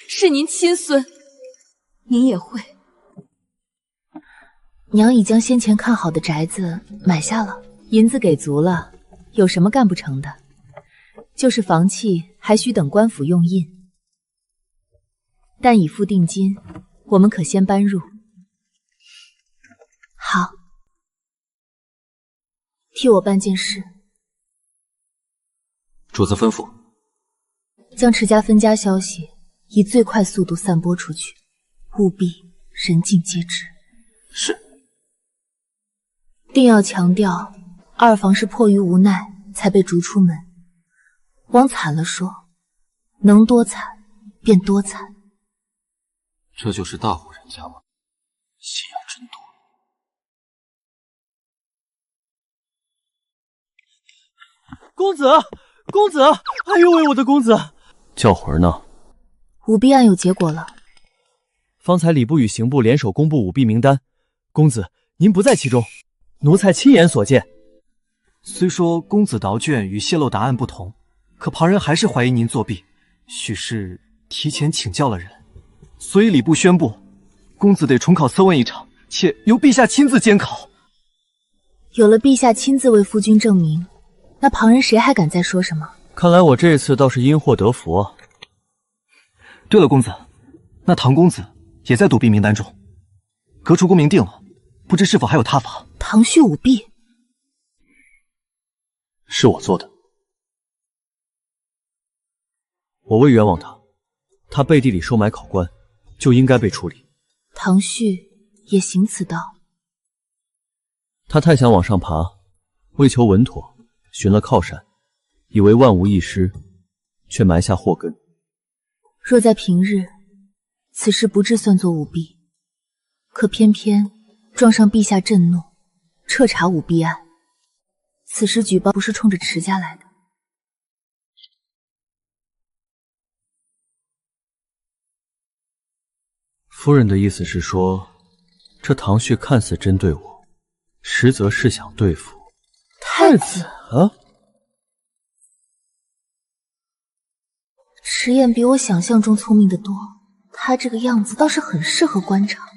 是您亲孙，您也会。娘已将先前看好的宅子买下了，银子给足了，有什么干不成的？就是房契还需等官府用印，但已付定金，我们可先搬入。好，替我办件事。主子吩咐。将池家分家消息以最快速度散播出去，务必人尽皆知。是。定要强调，二房是迫于无奈才被逐出门。往惨了说，能多惨便多惨。这就是大户人家吗？心眼真多。公子，公子！哎呦喂，我的公子！叫魂呢？舞弊案有结果了。方才礼部与刑部联手公布舞弊名单，公子您不在其中，奴才亲眼所见。虽说公子倒卷与泄露答案不同，可旁人还是怀疑您作弊，许是提前请教了人，所以礼部宣布，公子得重考测问一场，且由陛下亲自监考。有了陛下亲自为夫君证明，那旁人谁还敢再说什么？看来我这次倒是因祸得福啊。对了，公子，那唐公子也在躲避名单中，革除功名定了，不知是否还有他法？唐旭舞弊，是我做的，我未冤枉他，他背地里收买考官，就应该被处理。唐旭也行此道。他太想往上爬，为求稳妥，寻了靠山，以为万无一失，却埋下祸根。若在平日，此事不至算作舞弊，可偏偏撞上陛下震怒，彻查舞弊案。此时举报不是冲着池家来的。夫人的意思是说，这唐旭看似针对我，实则是想对付太子啊。迟燕比我想象中聪明得多，她这个样子倒是很适合官场。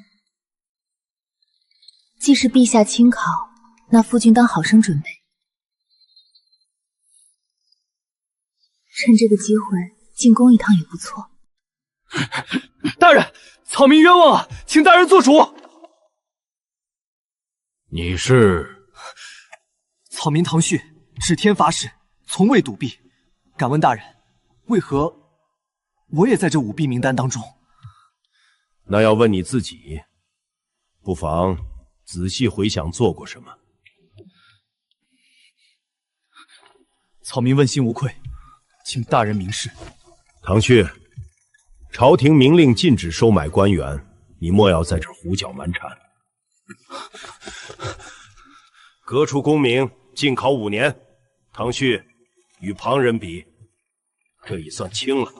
既是陛下亲考，那夫君当好生准备。趁这个机会进宫一趟也不错。大人，草民冤枉啊，请大人做主。你是？草民唐旭，指天发誓，从未赌币。敢问大人，为何我也在这舞弊名单当中？那要问你自己，不妨仔细回想做过什么。草民问心无愧，请大人明示。唐旭，朝廷明令禁止收买官员，你莫要在这儿胡搅蛮缠。革除功名，禁考5年。唐旭，与旁人比，这已算轻了。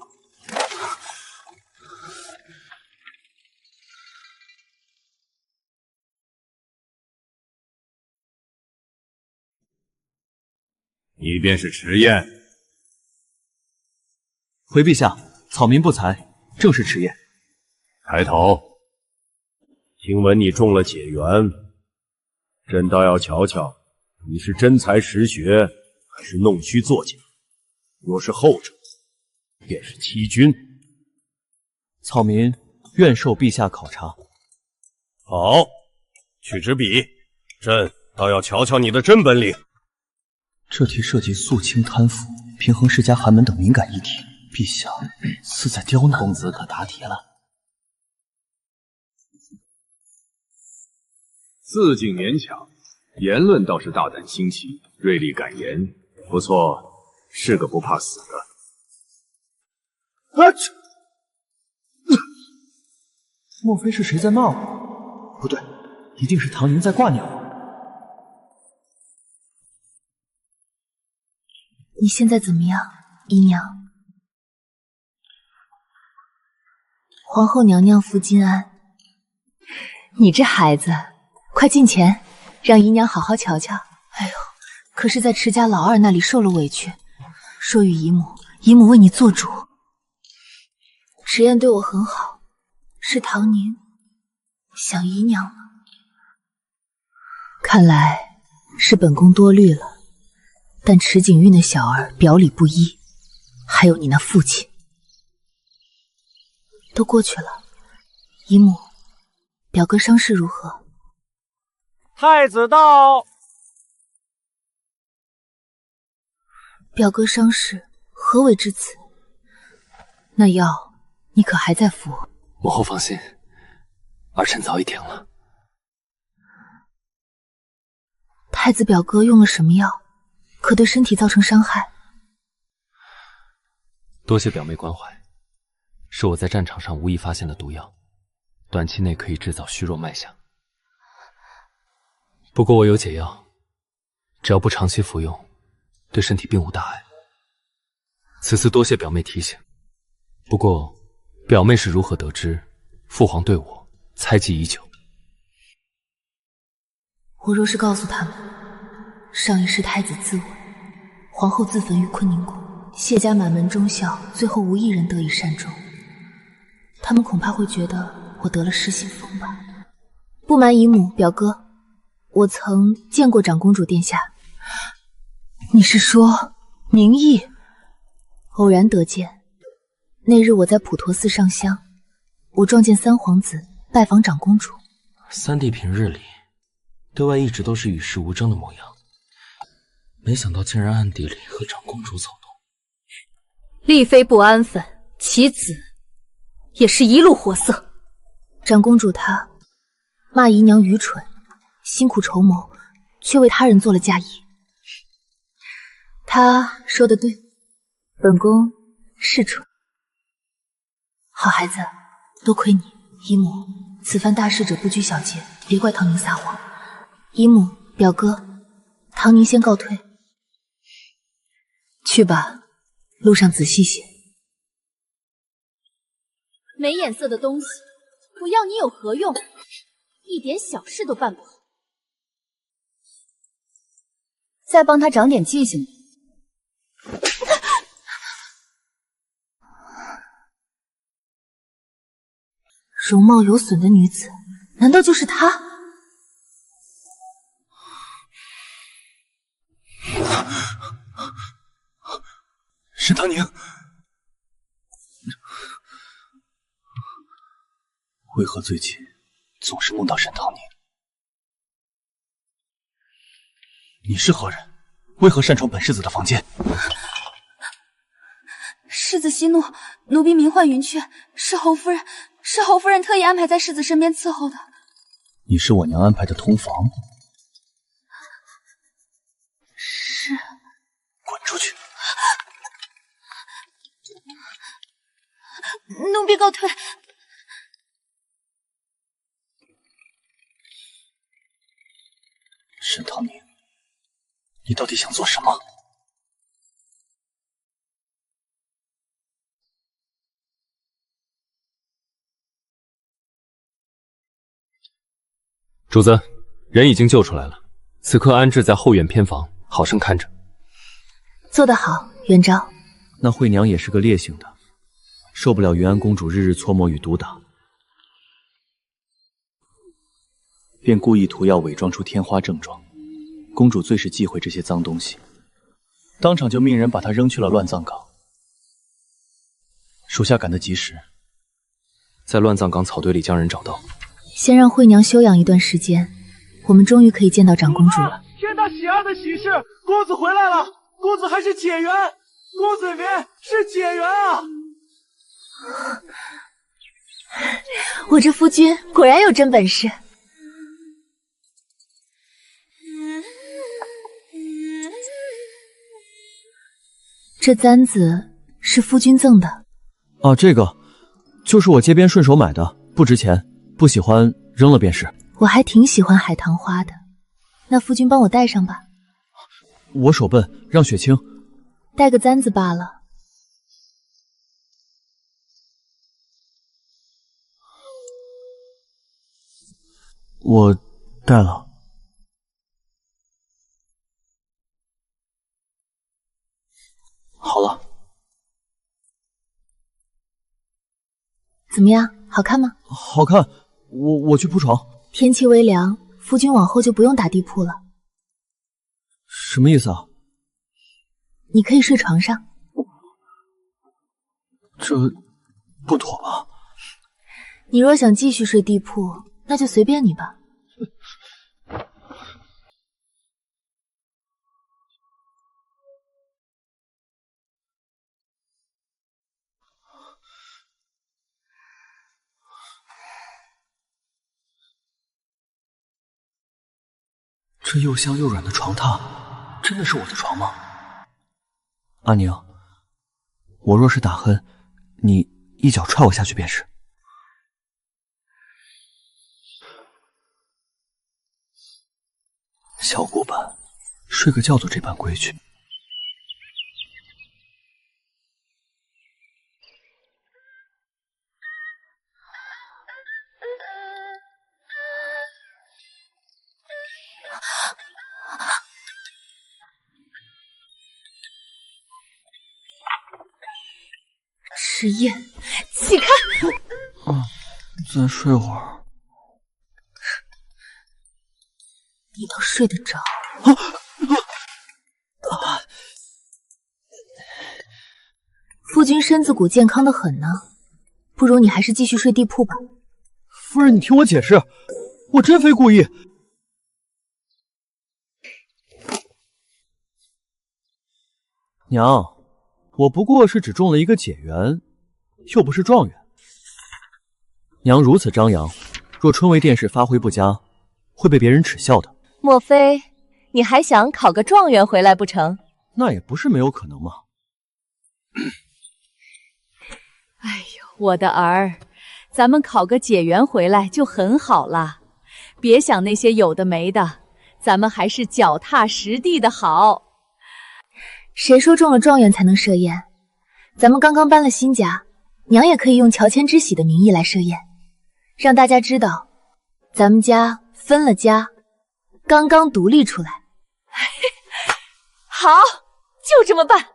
你便是迟燕。回陛下，草民不才，正是迟燕。抬头。听闻你中了解元，朕倒要瞧瞧，你是真才实学，还是弄虚作假？若是后者，便是欺君。草民愿受陛下考察。好，去支笔，朕倒要瞧瞧你的真本领。这题涉及肃清贪腐、平衡世家寒门等敏感议题，陛下似在刁难。公子可答题了。字境勉强，言论倒是大胆新奇，锐利敢言，不错，是个不怕死的。莫非是谁在骂我？不对，一定是唐宁在挂念我。你现在怎么样，姨娘？皇后娘娘福金安。你这孩子，快进前，让姨娘好好瞧瞧。哎呦，可是在池家老二那里受了委屈，说与姨母，姨母为你做主。池燕对我很好，是唐宁想姨娘了。看来是本宫多虑了，但池景韵的小儿表里不一，还有你那父亲，都过去了。姨母，表哥伤势如何？太子到。表哥伤势何为至此？那药你可还在服？母后放心，儿臣早已停了。太子表哥用了什么药？可对身体造成伤害？多谢表妹关怀，是我在战场上无意发现的毒药，短期内可以制造虚弱脉象。不过我有解药，只要不长期服用，对身体并无大碍。此次多谢表妹提醒。不过，表妹是如何得知父皇对我猜忌已久？我若是告诉他们，上一世太子自刎，皇后自焚于坤宁宫，谢家满门忠孝，最后无一人得以善终，他们恐怕会觉得我得了失心疯吧。不瞒姨母表哥，我曾见过长公主殿下。你是说明义？偶然得见。那日我在普陀寺上香，我撞见三皇子拜访长公主。三弟平日里对外一直都是与世无争的模样，没想到竟然暗地里和长公主走动。丽妃不安分，其子也是一路货色。长公主她骂姨娘愚蠢，辛苦筹谋，却为他人做了嫁衣。她说的对，本宫是蠢。好孩子，多亏你。姨母，此番大事者不拘小节，别怪唐宁撒谎。姨母，表哥，唐宁先告退。去吧，路上仔细些。没眼色的东西，我要你有何用？一点小事都办不好。再帮他长点记性。容貌有损的女子，难道就是她？沈唐宁，为何最近总是梦到沈唐宁？你是何人？为何擅闯本世子的房间？世子息怒，奴婢名唤云雀，是侯夫人特意安排在世子身边伺候的。你是我娘安排的通房？是。滚出去！奴婢告退。沈唐宁，你到底想做什么？主子，人已经救出来了，此刻安置在后院偏房，好生看着。做得好，元昭。那惠娘也是个烈性的，受不了云安公主日日搓磨与毒打，便故意涂药伪装出天花症状。公主最是忌讳这些脏东西，当场就命人把她扔去了乱葬岗。属下赶得及时，在乱葬岗草堆里将人找到。先让惠娘休养一段时间，我们终于可以见到长公主了。天大喜爱的喜事，公子回来了！公子还是解元，公子您是解元啊！我这夫君果然有真本事。这簪子是夫君赠的。啊，这个就是我街边顺手买的，不值钱，不喜欢扔了便是。我还挺喜欢海棠花的，那夫君帮我戴上吧。我手笨，让雪清。戴个簪子罢了。我带了。好了。怎么样，好看吗？好看，我去铺床。天气微凉，夫君往后就不用打地铺了。什么意思啊？你可以睡床上。这不妥吧？你若想继续睡地铺，那就随便你吧。这又香又软的床榻，真的是我的床吗？阿宁，我若是打鼾，你一脚踹我下去便是。小古板，睡个觉都这般规矩。迟燕，起开！再睡会儿。你倒睡得着。夫君身子骨健康的很呢，不如你还是继续睡地铺吧。夫人，你听我解释，我真非故意。娘，我不过是只中了一个解元，又不是状元。娘如此张扬，若春闱殿试发挥不佳，会被别人耻笑的。莫非你还想考个状元回来不成？那也不是没有可能嘛。哎呦，我的儿，咱们考个解元回来就很好了，别想那些有的没的，咱们还是脚踏实地的好。谁说中了状元才能设宴？咱们刚刚搬了新家，娘也可以用乔迁之喜的名义来设宴，让大家知道咱们家分了家，刚刚独立出来。好，就这么办。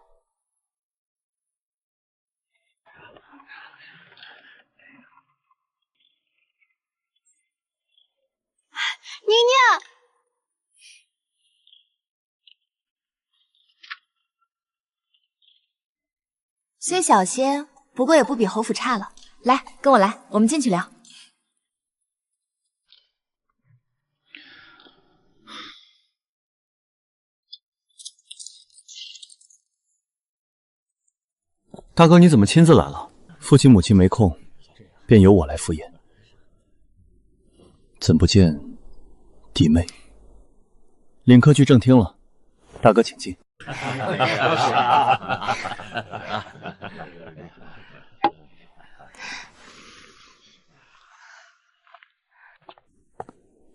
宁宁，虽小些，不过也不比侯府差了。来，跟我来，我们进去聊。大哥，你怎么亲自来了？父亲母亲没空，便由我来赴宴。怎不见弟妹？领客去正厅了，大哥请进。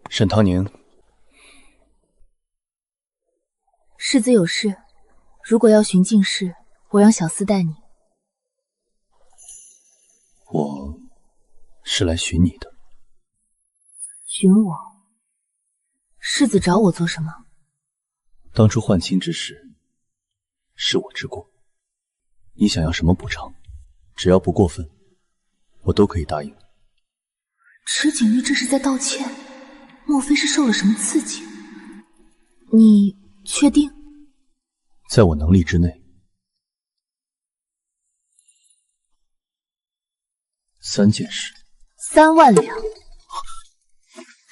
沈唐宁，世子有事，如果要寻进士，我让小厮带你。我是来寻你的。寻我？世子找我做什么？当初换亲之事，是我之过。你想要什么补偿，只要不过分，我都可以答应。池景玉这是在道歉，莫非是受了什么刺激？你确定？在我能力之内。3件事，3万两，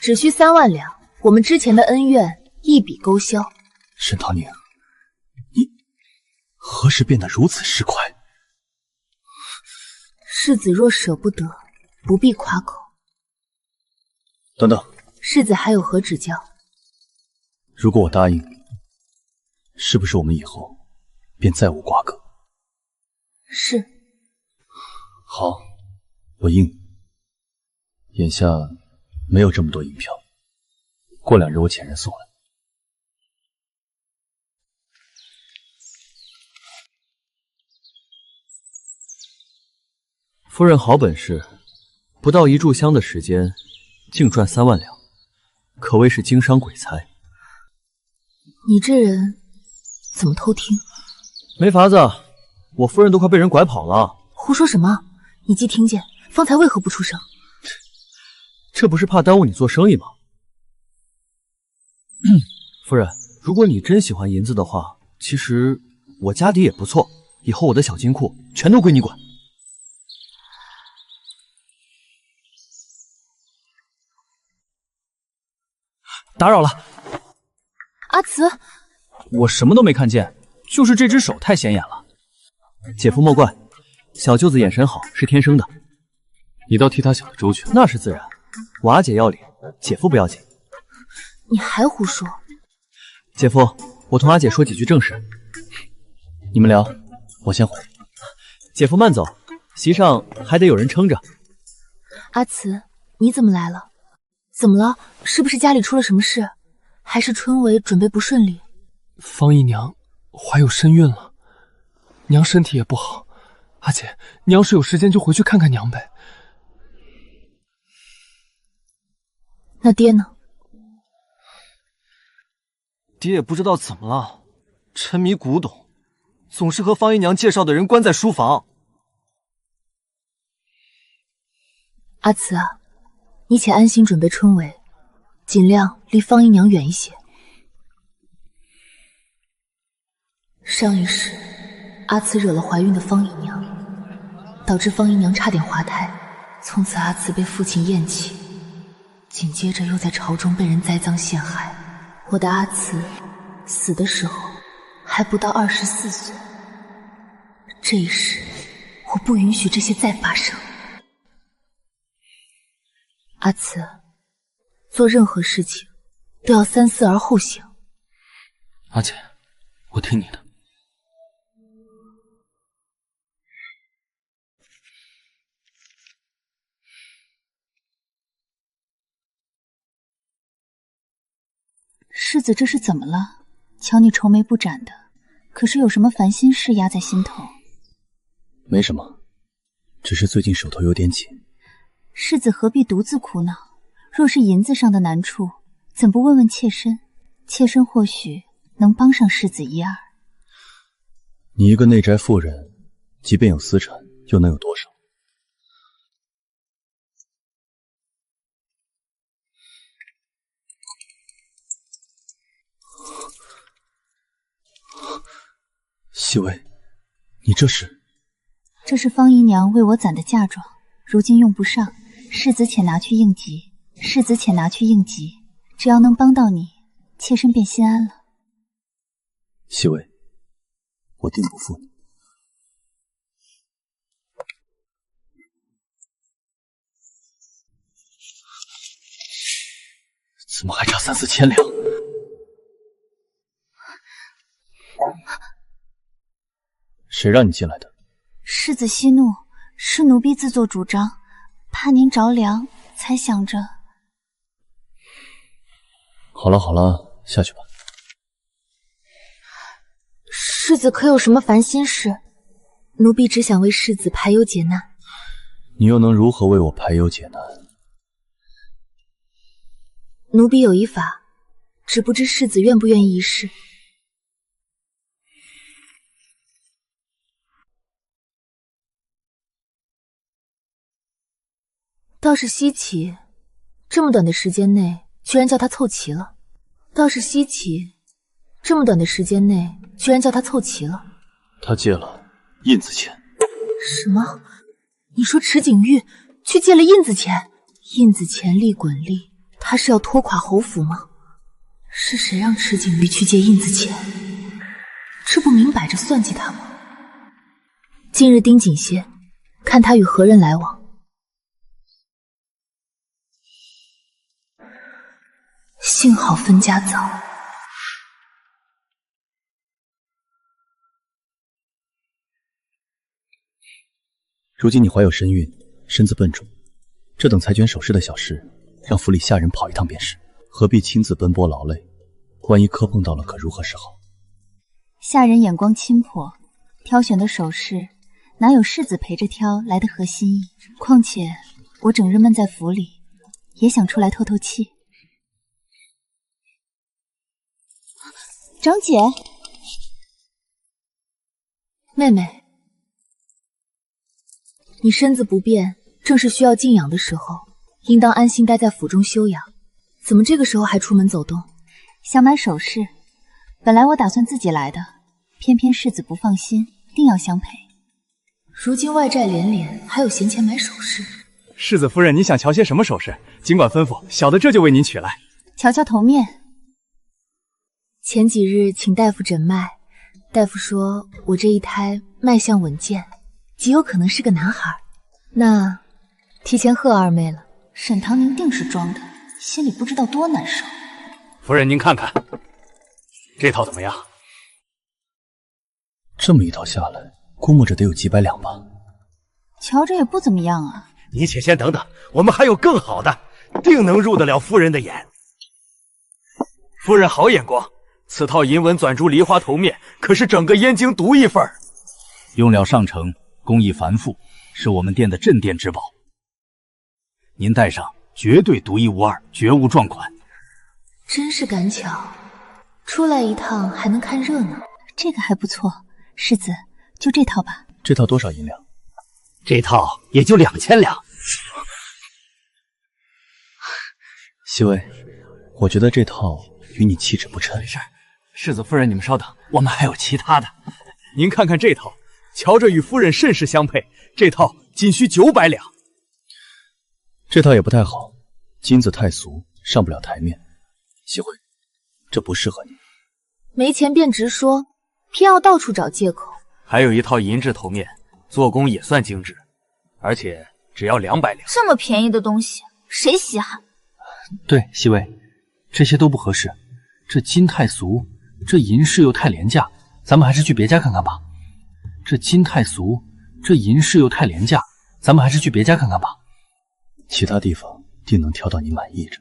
只需3万两，我们之前的恩怨一笔勾销。沈唐宁，你何时变得如此市侩？世子若舍不得，不必夸口。等等，世子还有何指教？如果我答应，是不是我们以后便再无瓜葛？是。好，我应你。眼下没有这么多银票，过2日我遣人送来。夫人好本事，不到1炷香的时间，竟赚3万两。可谓是经商鬼才。你这人怎么偷听？没法子，我夫人都快被人拐跑了。胡说什么？你既听见，方才为何不出声？这不是怕耽误你做生意吗？夫人，如果你真喜欢银子的话，其实我家底也不错，以后我的小金库全都归你管。打扰了，阿慈，我什么都没看见，就是这只手太显眼了。姐夫莫怪，小舅子眼神好是天生的。你倒替他想的周全。那是自然，我阿姐要脸，姐夫不要紧。你还胡说！姐夫，我同阿姐说几句正事。你们聊，我先回。姐夫慢走，席上还得有人撑着。阿慈，你怎么来了？怎么了？是不是家里出了什么事？还是春闱准备不顺利？方姨娘怀有身孕了，娘身体也不好。阿姐，你要是有时间就回去看看娘呗。那爹呢？爹也不知道怎么了，沉迷古董，总是和方姨娘介绍的人关在书房。阿慈啊，你且安心准备春闱，尽量离方姨娘远一些。上一世，阿慈惹了怀孕的方姨娘，导致方姨娘差点滑胎，从此阿慈被父亲厌弃，紧接着又在朝中被人栽赃陷害。我的阿慈死的时候还不到24岁，这一世我不允许这些再发生。阿慈，做任何事情都要三思而后行。阿姐，我听你的。世子这是怎么了？瞧你愁眉不展的，可是有什么烦心事压在心头？没什么，只是最近手头有点紧。世子何必独自苦恼？若是银子上的难处，怎不问问妾身？妾身或许能帮上世子一二。你一个内宅妇人，即便有私产，又能有多少？熹微，你这是？这是方姨娘为我攒的嫁妆，如今用不上，世子且拿去应急。世子且拿去应急，只要能帮到你，妾身便心安了。熹微，我定不负你。怎么还差3、4千两？谁让你进来的？世子息怒，是奴婢自作主张，怕您着凉，才想着。好了好了，下去吧。世子可有什么烦心事？奴婢只想为世子排忧解难。你又能如何为我排忧解难？奴婢有一法，只不知世子愿不愿意一试。倒是稀奇，这么短的时间内居然叫他凑齐了。倒是稀奇，这么短的时间内居然叫他凑齐了。他借了印子钱。什么？你说池景玉去借了印子钱？印子钱利滚利，他是要拖垮侯府吗？是谁让池景玉去借印子钱？这不明摆着算计他吗？今日盯紧些，看他与何人来往。幸好分家早。如今你怀有身孕，身子笨重，这等裁决守势的小事，让府里下人跑一趟便是，何必亲自奔波劳累？万一磕碰到了，可如何是好？下人眼光轻薄，挑选的首饰哪有世子陪着挑来的合心意？况且我整日闷在府里，也想出来透透气。长姐，妹妹，你身子不便，正是需要静养的时候，应当安心待在府中休养。怎么这个时候还出门走动？想买首饰，本来我打算自己来的，偏偏世子不放心，定要相陪。如今外债连连，还有闲钱买首饰？世子夫人，你想瞧些什么首饰？尽管吩咐，小的这就为您取来。瞧瞧头面。前几日请大夫诊脉，大夫说我这一胎脉象稳健，极有可能是个男孩。那提前贺二妹了。沈棠宁定是装的，心里不知道多难受。夫人，您看看这套怎么样？这么一套下来，估摸着得有几百两吧。瞧着也不怎么样啊。你且先等等，我们还有更好的，定能入得了夫人的眼。夫人好眼光，此套银纹钻珠梨花头面可是整个燕京独一份，用料上乘，工艺繁复，是我们店的镇店之宝。您戴上绝对独一无二，绝无撞款。真是赶巧，出来一趟还能看热闹。这个还不错，世子就这套吧。这套多少银两？这套也就2000两。熹微，我觉得这套与你气质不称。没事，世子夫人，你们稍等，我们还有其他的。您看看这套，瞧着与夫人甚是相配，这套仅需900两。这套也不太好，金子太俗，上不了台面。熹微，这不适合你。没钱便直说，偏要到处找借口。还有一套银质头面，做工也算精致，而且只要200两。这么便宜的东西，谁稀罕？对，熹微，这些都不合适。这金太俗，这银饰又太廉价，咱们还是去别家看看吧。这金太俗，这银饰又太廉价，咱们还是去别家看看吧。其他地方定能挑到你满意着。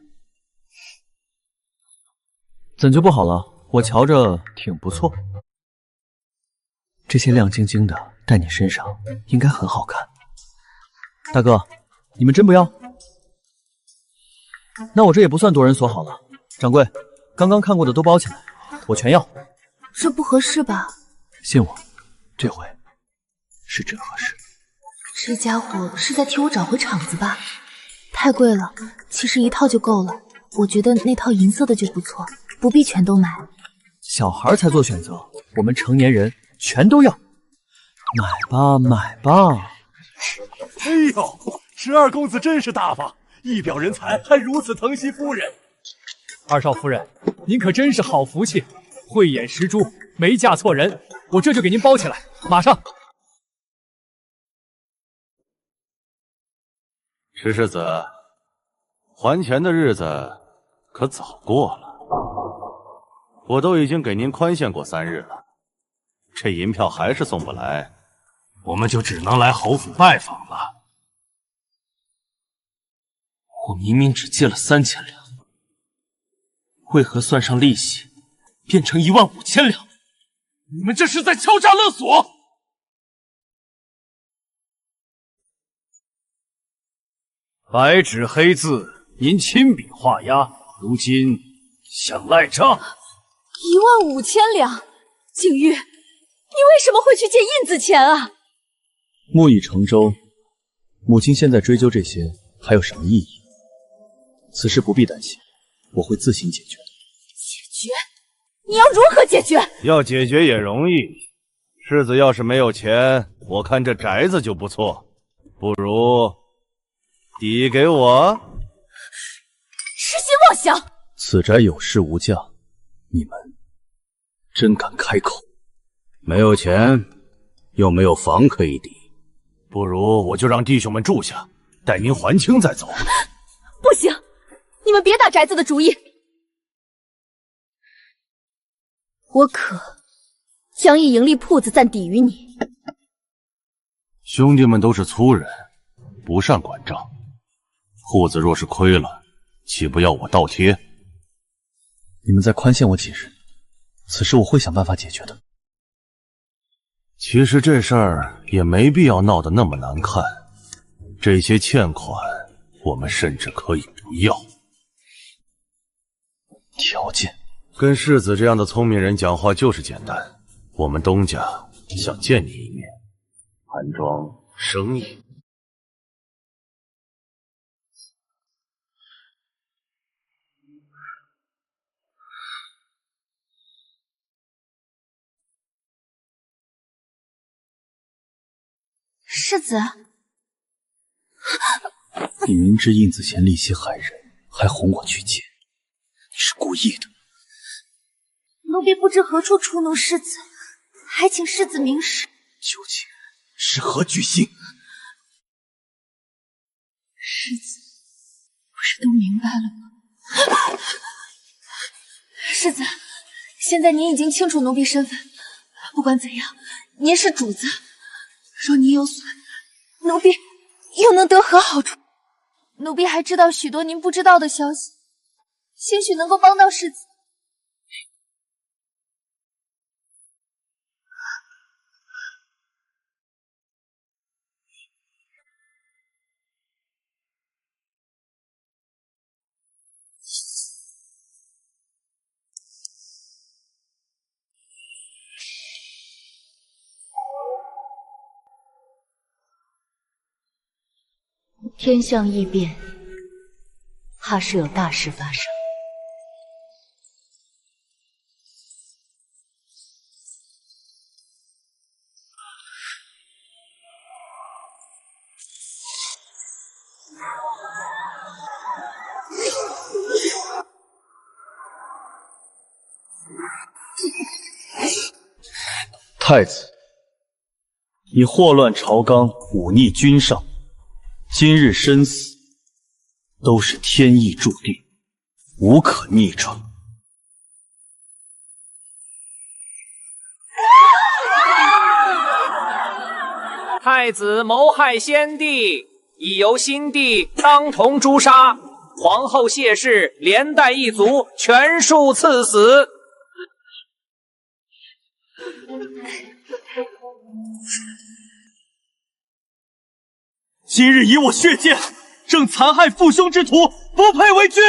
怎就不好了？我瞧着挺不错。这些亮晶晶的戴你身上应该很好看。大哥，你们真不要？那我这也不算夺人所好了。掌柜，刚刚看过的都包起来，我全要。这不合适吧？信我，这回是真合适。这家伙是在替我找回场子吧？太贵了，其实一套就够了。我觉得那套银色的就不错，不必全都买。小孩才做选择，我们成年人全都要。买吧，买吧。哎呦，十二公子真是大方，一表人才，还如此疼惜夫人。二少夫人，您可真是好福气，慧眼识珠，没嫁错人。我这就给您包起来，马上。石世子，还钱的日子可早过了，我都已经给您宽限过3日了，这银票还是送不来，我们就只能来侯府拜访了。我明明只借了3000两，为何算上利息变成15000两？你们这是在敲诈勒索！白纸黑字，您亲笔画押，如今想赖账？15000两，景玉，你为什么会去借印子钱啊？木已成舟，母亲现在追究这些还有什么意义？此事不必担心，我会自行解决。解决？你要如何解决？要解决也容易。世子要是没有钱，我看这宅子就不错，不如抵给我。痴心妄想！此宅有市无价，你们真敢开口？没有钱，又没有房可以抵，不如我就让弟兄们住下，待您还清再走。不行，你们别打宅子的主意。我可将一盈利铺子暂抵于你。兄弟们都是粗人，不善管账，铺子若是亏了，岂不要我倒贴？你们再宽限我几日，此事我会想办法解决的。其实这事儿也没必要闹得那么难看，这些欠款我们甚至可以不要。条件跟世子这样的聪明人讲话就是简单。我们东家想见你一面，安庄生意。世子，你明知印子贤利息害人，还哄我去见，你是故意的。奴婢不知何处触怒世子，还请世子明示。究竟是何居心？世子不是都明白了吗？世子，现在您已经清楚奴婢身份，不管怎样，您是主子。若您有损，奴婢又能得何好处？奴婢还知道许多您不知道的消息，兴许能够帮到世子。天象异变，怕是有大事发生。太子，你祸乱朝纲，忤逆君上。今日身死，都是天意注定，无可逆转。太子谋害先帝，已由新帝当头诛杀，皇后谢氏连带一族全数赐死。今日以我血溅，正残害父兄之徒，不配为君。